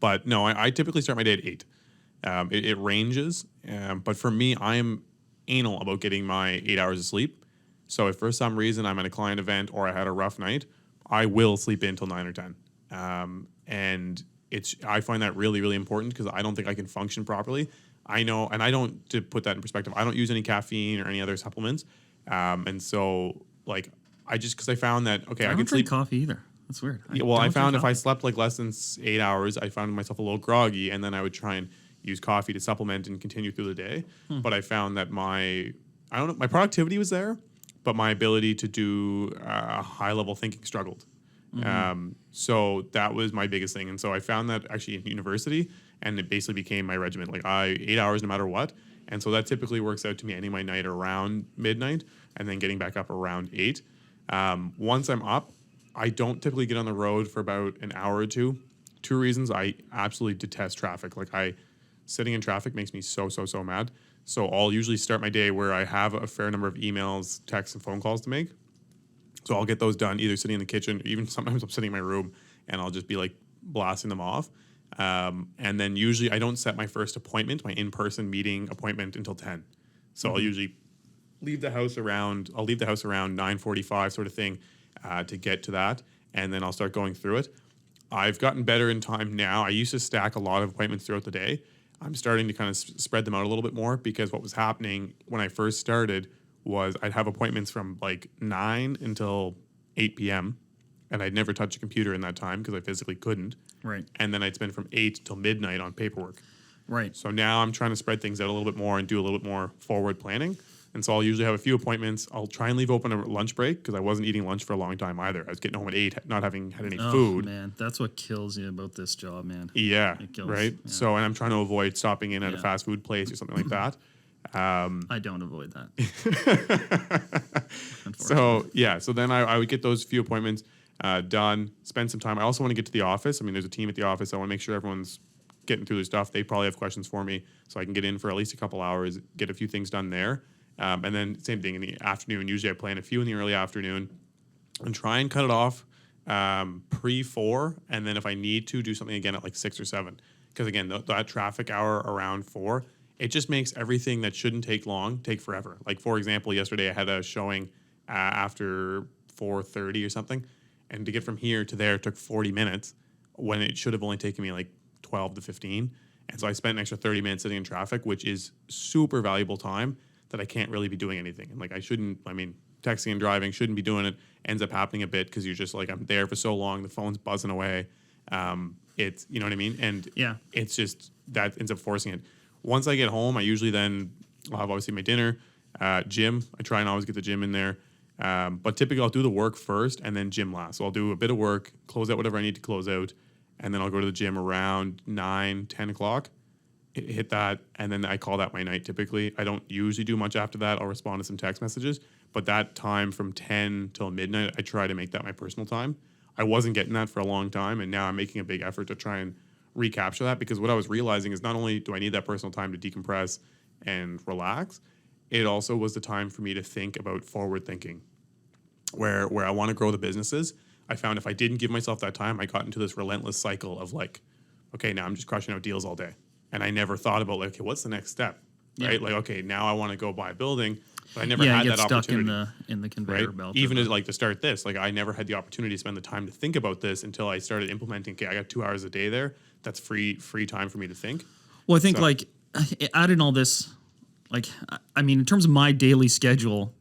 But no, I typically start my day at 8. It ranges, but for me, I am anal about getting my 8 hours of sleep. So if for some reason I'm at a client event or I had a rough night, I will sleep in until 9 or 10. And I find that really, really important because I don't think I can function properly. I know, and I don't, to put that in perspective, I don't use any caffeine or any other supplements. And so like, because I found that, okay, I I don't can drink sleep. coffee either. That's weird. I found if I slept like less than 8 hours, I found myself a little groggy, and then I would try and use coffee to supplement and continue through the day. But I found that my productivity was there, but my ability to do high level thinking struggled. So that was my biggest thing. And so I found that actually in university, and it basically became my regimen. Like 8 hours no matter what. And so that typically works out to me ending my night around midnight and then getting back up around 8. Once I'm up, I don't typically get on the road for about an hour or two. 2 reasons. I absolutely detest traffic. Like sitting in traffic makes me so mad. So I'll usually start my day where I have a fair number of emails, texts, and phone calls to make. So I'll get those done either sitting in the kitchen, or even sometimes I'm sitting in my room and I'll just be like blasting them off. And then usually I don't set my first appointment, my in-person meeting appointment, until 10. So I'll usually leave the house around 9:45 sort of thing to get to that. And then I'll start going through it. I've gotten better in time now. I used to stack a lot of appointments throughout the day. I'm starting to kind of spread them out a little bit more because what was happening when I first started was I'd have appointments from like 9 until 8 p.m. and I'd never touch a computer in that time because I physically couldn't. Right. And then I'd spend from 8 till midnight on paperwork. Right. So now I'm trying to spread things out a little bit more and do a little bit more forward planning. And so I'll usually have a few appointments. I'll try and leave open a lunch break because I wasn't eating lunch for a long time either. I was getting home at 8, not having had any food. Man, that's what kills you about this job, man. Yeah, It kills, right. yeah. So, and I'm trying to avoid stopping in at a fast food place or something like that. I don't avoid that. So then I would get those few appointments done, spend some time. I also want to get to the office. I mean, there's a team at the office. I want to make sure everyone's getting through their stuff. They probably have questions for me, so I can get in for at least a couple hours, get a few things done there, And then same thing in the afternoon. Usually I plan a few in the early afternoon and try and cut it off pre-4. And then if I need to, do something again at like 6 or 7. Because again, that traffic hour around 4, it just makes everything that shouldn't take long take forever. Like, for example, yesterday I had a showing after 4:30 or something. And to get from here to there took 40 minutes when it should have only taken me like 12 to 15. And so I spent an extra 30 minutes sitting in traffic, which is super valuable time that I can't really be doing anything. And like, texting and driving, shouldn't be doing it, ends up happening a bit because you're just like, I'm there for so long, the phone's buzzing away. It's, you know what I mean? And it's just, that ends up forcing it. Once I get home, I usually then, I'll have obviously my dinner, gym. I try and always get the gym in there. But typically I'll do the work first and then gym last. So I'll do a bit of work, close out whatever I need to close out, and then I'll go to the gym around 9, 10 o'clock, hit that, and then I call that my night typically. I don't usually do much after that. I'll respond to some text messages, but that time from 10 till midnight, I try to make that my personal time. I wasn't getting that for a long time, and now I'm making a big effort to try and recapture that, because what I was realizing is not only do I need that personal time to decompress and relax, it also was the time for me to think about forward thinking, where I want to grow the businesses. I found if I didn't give myself that time, I got into this relentless cycle of like, okay, now I'm just crushing out deals all day. And I never thought about like, okay, what's the next step? Right? Like, okay, now I want to go buy a building, but I never had that opportunity. Stuck in the conveyor belt. Even to start this, like I never had the opportunity to spend the time to think about this until I started implementing. Okay, I got 2 hours a day there. That's free time for me to think. Well, I think adding all this, in terms of my daily schedule,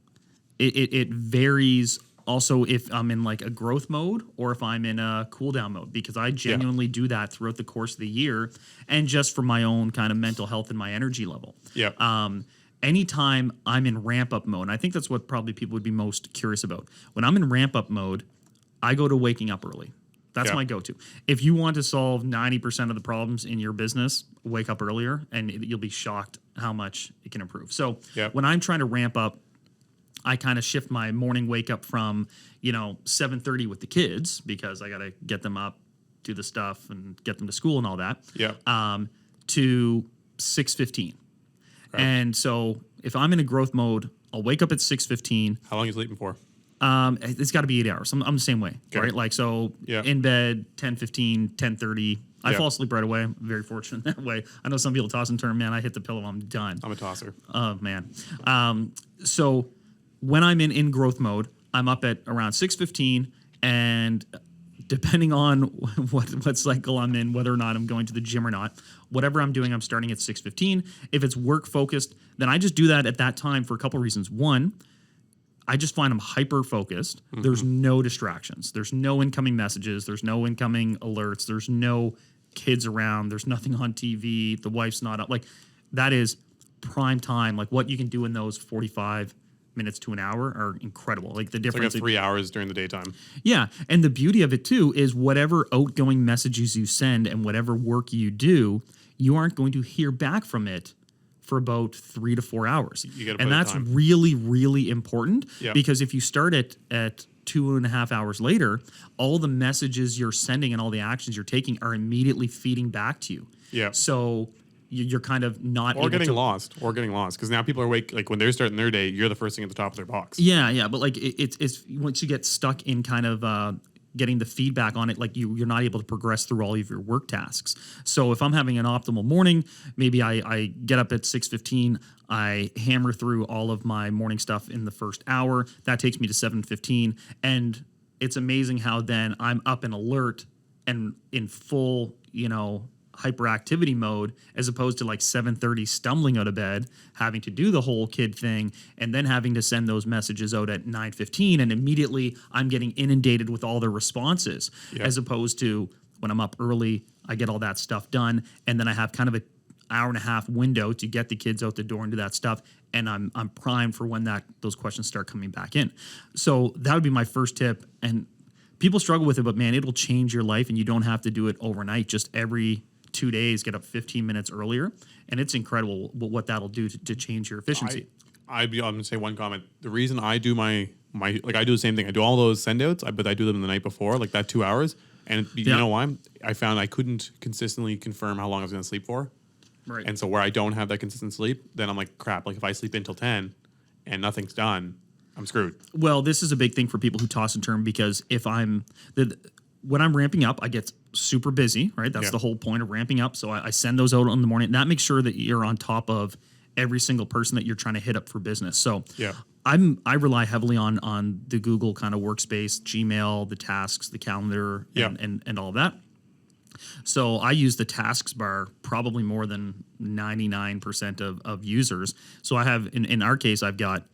it varies. Also, if I'm in like a growth mode or if I'm in a cool down mode, because I genuinely do that throughout the course of the year, and just for my own kind of mental health and my energy level. Anytime I'm in ramp up mode, and I think that's what probably people would be most curious about. When I'm in ramp up mode, I go to waking up early. That's my go-to. If you want to solve 90% of the problems in your business, wake up earlier, and you'll be shocked how much it can improve. So when I'm trying to ramp up, I kind of shift my morning wake up from, 7:30 with the kids, because I got to get them up, do the stuff, and get them to school and all that, to 6:15. And so if I'm in a growth mode, I'll wake up at 6:15. How long are you sleeping for? It's got to be 8 hours. I'm the same way, right? Like, so in bed, 10:15, 10:30. I fall asleep right away. I'm very fortunate that way. I know some people toss and turn. Man, I hit the pillow, I'm done. I'm a tosser. Oh, man. So when I'm in growth mode, I'm up at around 6:15, and depending on what cycle I'm in, whether or not I'm going to the gym or not, whatever I'm doing, I'm starting at 6:15. If it's work focused, then I just do that at that time for a couple of reasons. One, I just find I'm hyper focused. There's no distractions. There's no incoming messages. There's no incoming alerts. There's no kids around. There's nothing on TV. The wife's not up. Like, that is prime time. Like, what you can do in those 45 minutes to an hour are incredible. Like, the difference. It's like 3 hours during the daytime. Yeah. And the beauty of it too is whatever outgoing messages you send and whatever work you do, you aren't going to hear back from it for about 3 to 4 hours. And that's really, really important, because if you start at 2.5 hours later, all the messages you're sending and all the actions you're taking are immediately feeding back to you. So you're kind of not getting lost, because now people are awake. Like, when they're starting their day, you're the first thing at the top of their box. But like it's once you get stuck in kind of getting the feedback on it, like you're not able to progress through all of your work tasks. So if I'm having an optimal morning, maybe I get up at 6:15, I hammer through all of my morning stuff in the first hour. That takes me to 7:15, and it's amazing how then I'm up and alert and in full, hyperactivity mode, as opposed to like 7:30 stumbling out of bed, having to do the whole kid thing, and then having to send those messages out at 9:15, and immediately I'm getting inundated with all the responses, as opposed to when I'm up early, I get all that stuff done, and then I have kind of an hour and a half window to get the kids out the door and do that stuff, and I'm primed for when those questions start coming back in. So that would be my first tip, and people struggle with it, but man, it'll change your life, and you don't have to do it overnight. Just every 2 days, get up 15 minutes earlier, and it's incredible what that'll do to change your efficiency. I'm going to say one comment. The reason I do my I do the same thing. I do all those send outs, but I do them the night before, like that 2 hours. And you know why? I found I couldn't consistently confirm how long I was going to sleep for. Right. And so where I don't have that consistent sleep, then I'm like, crap. Like, if I sleep until 10 and nothing's done, I'm screwed. Well, this is a big thing for people who toss and turn, because when I'm ramping up, I get super busy, right? That's Yeah. the whole point of ramping up. So I send those out in the morning. That makes sure that you're on top of every single person that you're trying to hit up for business. So Yeah. I rely heavily on the Google kind of workspace, Gmail, the tasks, the calendar, Yeah. and all of that. So I use the tasks bar probably more than 99% of users. So I have, in our case, I've got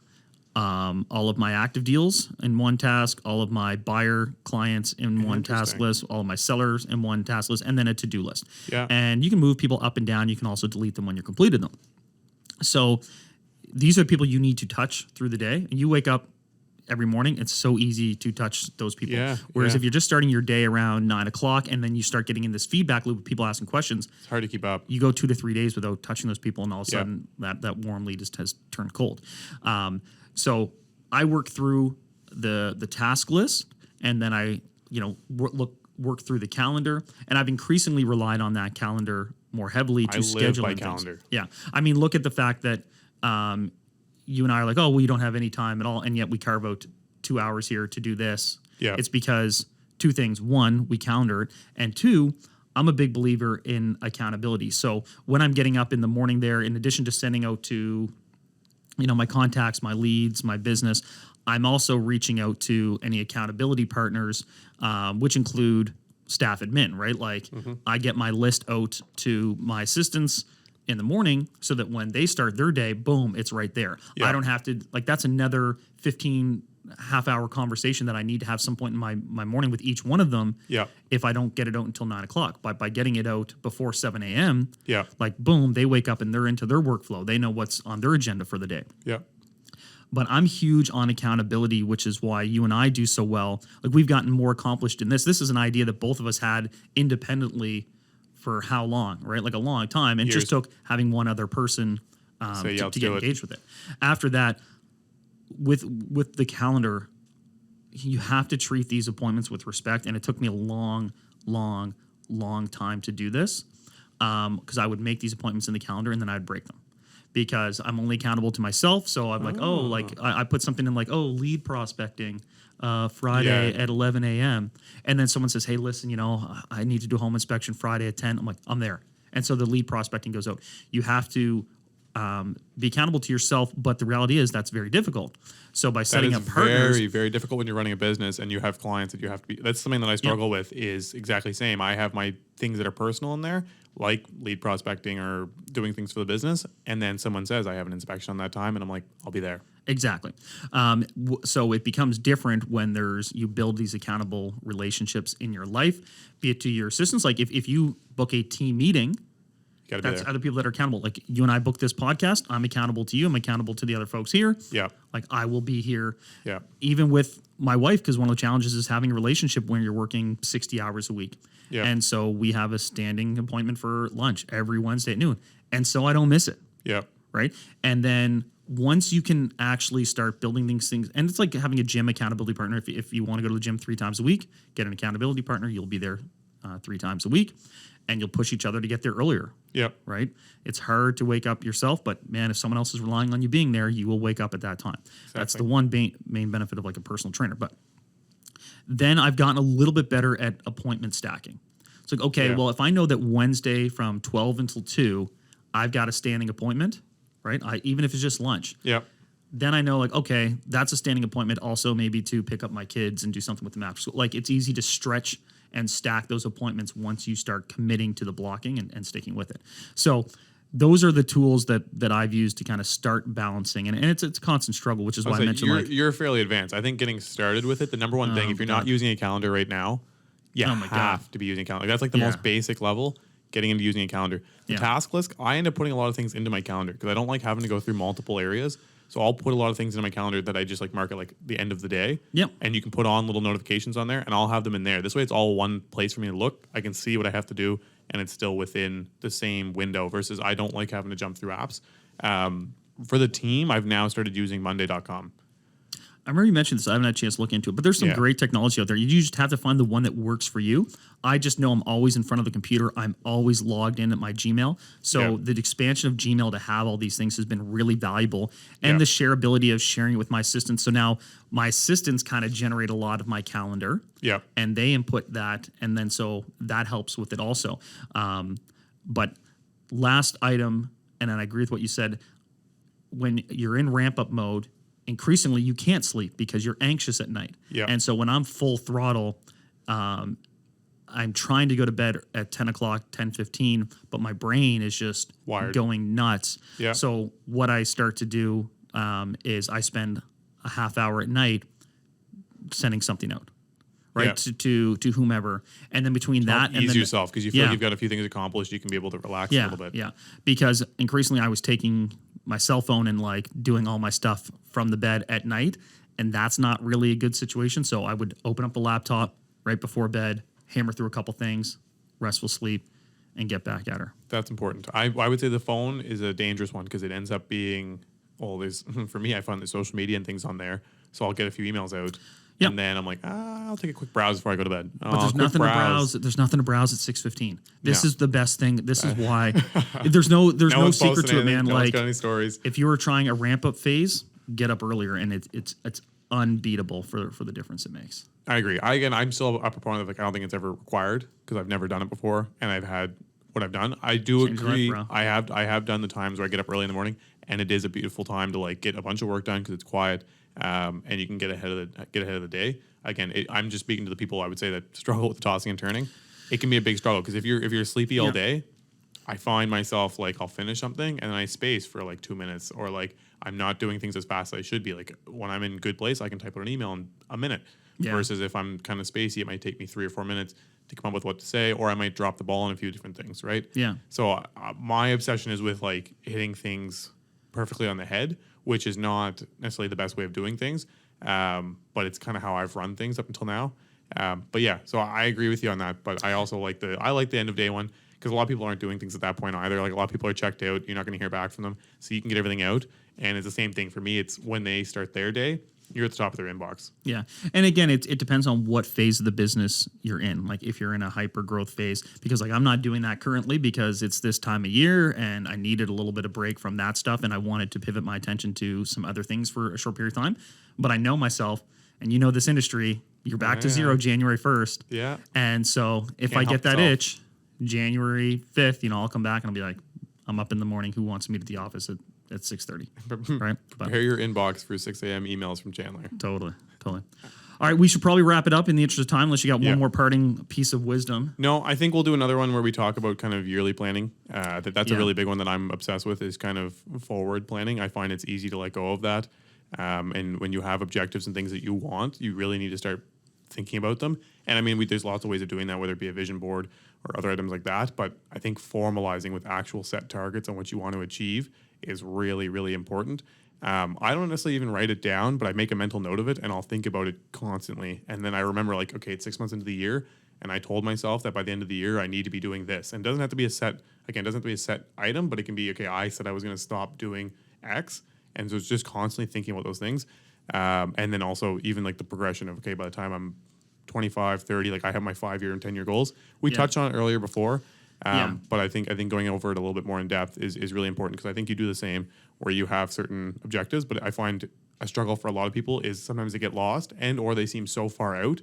all of my active deals in one task, all of my buyer clients in one task Interesting. list, all of my sellers in one task list, and then a to-do list. Yeah. And you can move people up and down. You can also delete them when you're completed them. So these are people you need to touch through the day. And you wake up every morning, it's so easy to touch those people. Yeah, Whereas yeah. if you're just starting your day around 9 o'clock and then you start getting in this feedback loop of people asking questions, It's hard to keep up. you go 2 to 3 days without touching those people, and all of a Yeah. sudden that warm lead has turned cold. So I work through the task list, and then I work through the calendar, and I've increasingly relied on that calendar more heavily to I live schedule by things. calendar. Yeah, I mean, look at the fact that you and I are like, oh, we don't have any time at all, and yet we carve out 2 hours here to do this. Yeah. It's because two things: one, we calendar it, and two, I'm a big believer in accountability. So when I'm getting up in the morning there, in addition to sending out to, my contacts, my leads, my business, I'm also reaching out to any accountability partners, which include staff admin, right? Like I get my list out to my assistants in the morning so that when they start their day, boom, it's right there. Yeah. I don't have to, that's another 15 half-hour conversation that I need to have some point in my morning with each one of them. Yeah. If I don't get it out until 9 o'clock, but by getting it out before 7 a.m., Yeah. boom, they wake up and they're into their workflow. They know what's on their agenda for the day. Yeah. But I'm huge on accountability, which is why you and I do so well. We've gotten more accomplished in this. This is an idea that both of us had independently for how long, right? A long time. And Years. just took having one other person Say, yeah, let's to get do it. engaged with it. After that, with the calendar, you have to treat these appointments with respect. And it took me a long time to do this, because I would make these appointments in the calendar and then I'd break them, because I'm only accountable to myself. So I'm I put something in lead prospecting Friday Yeah. at 11 a.m. And then someone says, hey, listen, I need to do a home inspection Friday at 10. I'm like, I'm there. And so the lead prospecting goes out. You have to be accountable to yourself, but the reality is that's very difficult. So by That setting is up partners, very, very difficult when you're running a business and you have clients that you have to be. That's something that I struggle with, is exactly the same. I have my things that are personal in there, like lead prospecting or doing things for the business. And then someone says, I have an inspection on that time. And I'm like, I'll be there. exactly. So it becomes different when you build these accountable relationships in your life, be it to your assistants. If you book a team meeting, You got to be that's there. other people that are accountable. You and I book this podcast. I'm accountable to you. I'm accountable to the other folks here. Yeah. I will be here. Yeah. Even with my wife, because one of the challenges is having a relationship when you're working 60 hours a week. Yeah. And so we have a standing appointment for lunch every Wednesday at noon. And so I don't miss it. Yeah. Right. And then once you can actually start building these things, and it's like having a gym accountability partner. If you want to go to the gym 3 times a week, get an accountability partner. You'll be there 3 times a week, and you'll push each other to get there earlier. Yeah. Right? It's hard to wake up yourself, but man, if someone else is relying on you being there, you will wake up at that time. That's the one main benefit of a personal trainer. But then I've gotten a little bit better at appointment stacking. It's okay, Yeah. well, if I know that Wednesday from 12 until 2, I've got a standing appointment, right? Even if it's just lunch. Yeah. Then I know, okay, that's a standing appointment also maybe to pick up my kids and do something with them after school. It's easy to stretch and stack those appointments once you start committing to the blocking and sticking with it. So those are the tools that I've used to kind of start balancing. And it's a constant struggle, which is why I mentioned you're fairly advanced. I think getting started with it, the number one thing, if you're not using a calendar right now, you Oh my have God. to be using a calendar. That's the Yeah. most basic level, getting into using a calendar. The Yeah. task list, I end up putting a lot of things into my calendar because I don't like having to go through multiple areas. So I'll put a lot of things in my calendar that I just mark at the end of the day. Yep. And you can put on little notifications on there and I'll have them in there. This way it's all one place for me to look. I can see what I have to do and it's still within the same window versus I don't like having to jump through apps. For the team, I've now started using Monday.com. I remember you mentioned this. I haven't had a chance to look into it, but there's some great technology out there. You just have to find the one that works for you. I just know I'm always in front of the computer. I'm always logged in at my Gmail. So the expansion of Gmail to have all these things has been really valuable, and the shareability of sharing it with my assistant. So now my assistants kind of generate a lot of my calendar, and they input that, and then so that helps with it also. But last item, and then I agree with what you said. When you're in ramp up mode, increasingly you can't sleep because you're anxious at night. And so when I'm full throttle, I'm trying to go to bed at 10 o'clock, 10:15, but my brain is just going nuts. So what I start to do is I spend a half hour at night sending something out, right, to whomever. And then between that and ease then yourself, because you feel like you've got a few things accomplished, you can be able to relax a little bit. Because increasingly I was taking my cell phone and like doing all my stuff from the bed at night, and that's not really a good situation. So I would open up the laptop right before bed, hammer through a couple things, restful sleep, and get back at her. That's important. I would say the phone is a dangerous one because it ends up being, there's, for me, I find the social media and things on there. So I'll get a few emails out. And then I'm like, I'll take a quick browse before I go to bed. But there's nothing to browse. There's nothing to browse at 6:15. This is the best thing. This is why there's no secret to it, man. No like, got any stories. If you were trying a ramp up phase, get up earlier, and it's unbeatable for the difference it makes. I agree. I'm still a proponent of like I don't think it's ever required because I've never done it before, and I've had what I've done. I do agree. I have done the times where I get up early in the morning, and it is a beautiful time to like get a bunch of work done because it's quiet. And you can get ahead of the day. Again, I'm just speaking to the people I would say that struggle with tossing and turning. It can be a big struggle because if you're sleepy all day, I find myself like I'll finish something and then I space for like 2 minutes, or like I'm not doing things as fast as I should be. Like when I'm in good place, I can type out an email in a minute. Versus if I'm kind of spacey, it might take me 3 or 4 minutes to come up with what to say, or I might drop the ball on a few different things. Right? So my obsession is with like hitting things perfectly on the head, which is not necessarily the best way of doing things, but it's kind of how I've run things up until now. But yeah, so I agree with you on that. But I also like the end of day one because a lot of people aren't doing things at that point either. Like a lot of people are checked out. You're not going to hear back from them, so you can get everything out. And it's the same thing for me. It's when they start their day, you're at the top of their inbox. Yeah. And again, it depends on what phase of the business you're in. Like if you're in a hyper growth phase, because like I'm not doing that currently because it's this time of year and I needed a little bit of break from that stuff. And I wanted to pivot my attention to some other things for a short period of time. But I know myself, and you know this industry, you're back to zero January 1st. Yeah. And so if I get that itch, January 5th, I'll come back and I'll be like, I'm up in the morning. Who wants to meet at the office at 6:30, right? Prepare your inbox for 6 a.m. emails from Chandler. Totally. All right, we should probably wrap it up in the interest of time, unless you got one more parting piece of wisdom. No, I think we'll do another one where we talk about kind of yearly planning. That's a really big one that I'm obsessed with, is kind of forward planning. I find it's easy to let go of that. And when you have objectives and things that you want, you really need to start thinking about them. And I mean, there's lots of ways of doing that, whether it be a vision board or other items like that. But I think formalizing with actual set targets on what you want to achieve is really, really important. I don't necessarily even write it down, but I make a mental note of it and I'll think about it constantly. And then I remember like, okay, it's 6 months into the year. And I told myself that by the end of the year, I need to be doing this. And it doesn't have to be a set item, but it can be, okay, I said I was going to stop doing X. And so it's just constantly thinking about those things. And then also even like the progression of, okay, by the time I'm 25, 30, like I have my 5-year and 10-year goals. We touched on it earlier before. But I think going over it a little bit more in depth is really important, because I think you do the same where you have certain objectives, but I find a struggle for a lot of people is sometimes they get lost or they seem so far out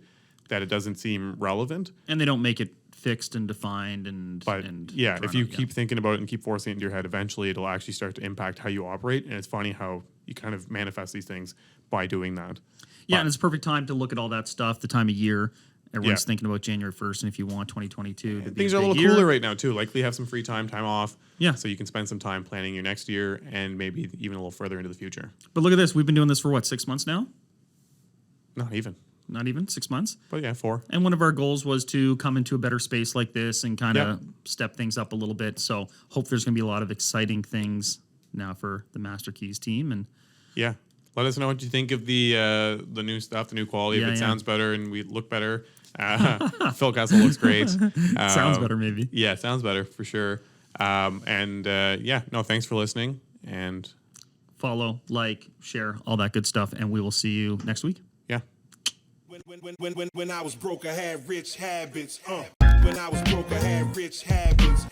that it doesn't seem relevant. And they don't make it fixed and defined if you keep thinking about it and keep forcing it into your head, eventually it'll actually start to impact how you operate. And it's funny how you kind of manifest these things by doing that. Yeah, and it's a perfect time to look at all that stuff, the time of year. Everyone's thinking about January 1st, and if you want 2022 to be things are a little cooler right now too. Likely have some free time off. Yeah. So you can spend some time planning your next year and maybe even a little further into the future. But look at this. We've been doing this for 6 months now? Not even 6 months. But yeah, 4. And one of our goals was to come into a better space like this and kind of step things up a little bit. So hope there's going to be a lot of exciting things now for the Master Keys team. And let us know what you think of the new stuff, the new quality. If it sounds better and we look better. Phil Castle looks great. Sounds better, maybe. Yeah, sounds better for sure. Thanks for listening. And follow, like, share, all that good stuff. And we will see you next week. Yeah. When I was broke, I had rich habits. When I was broke, I had rich habits.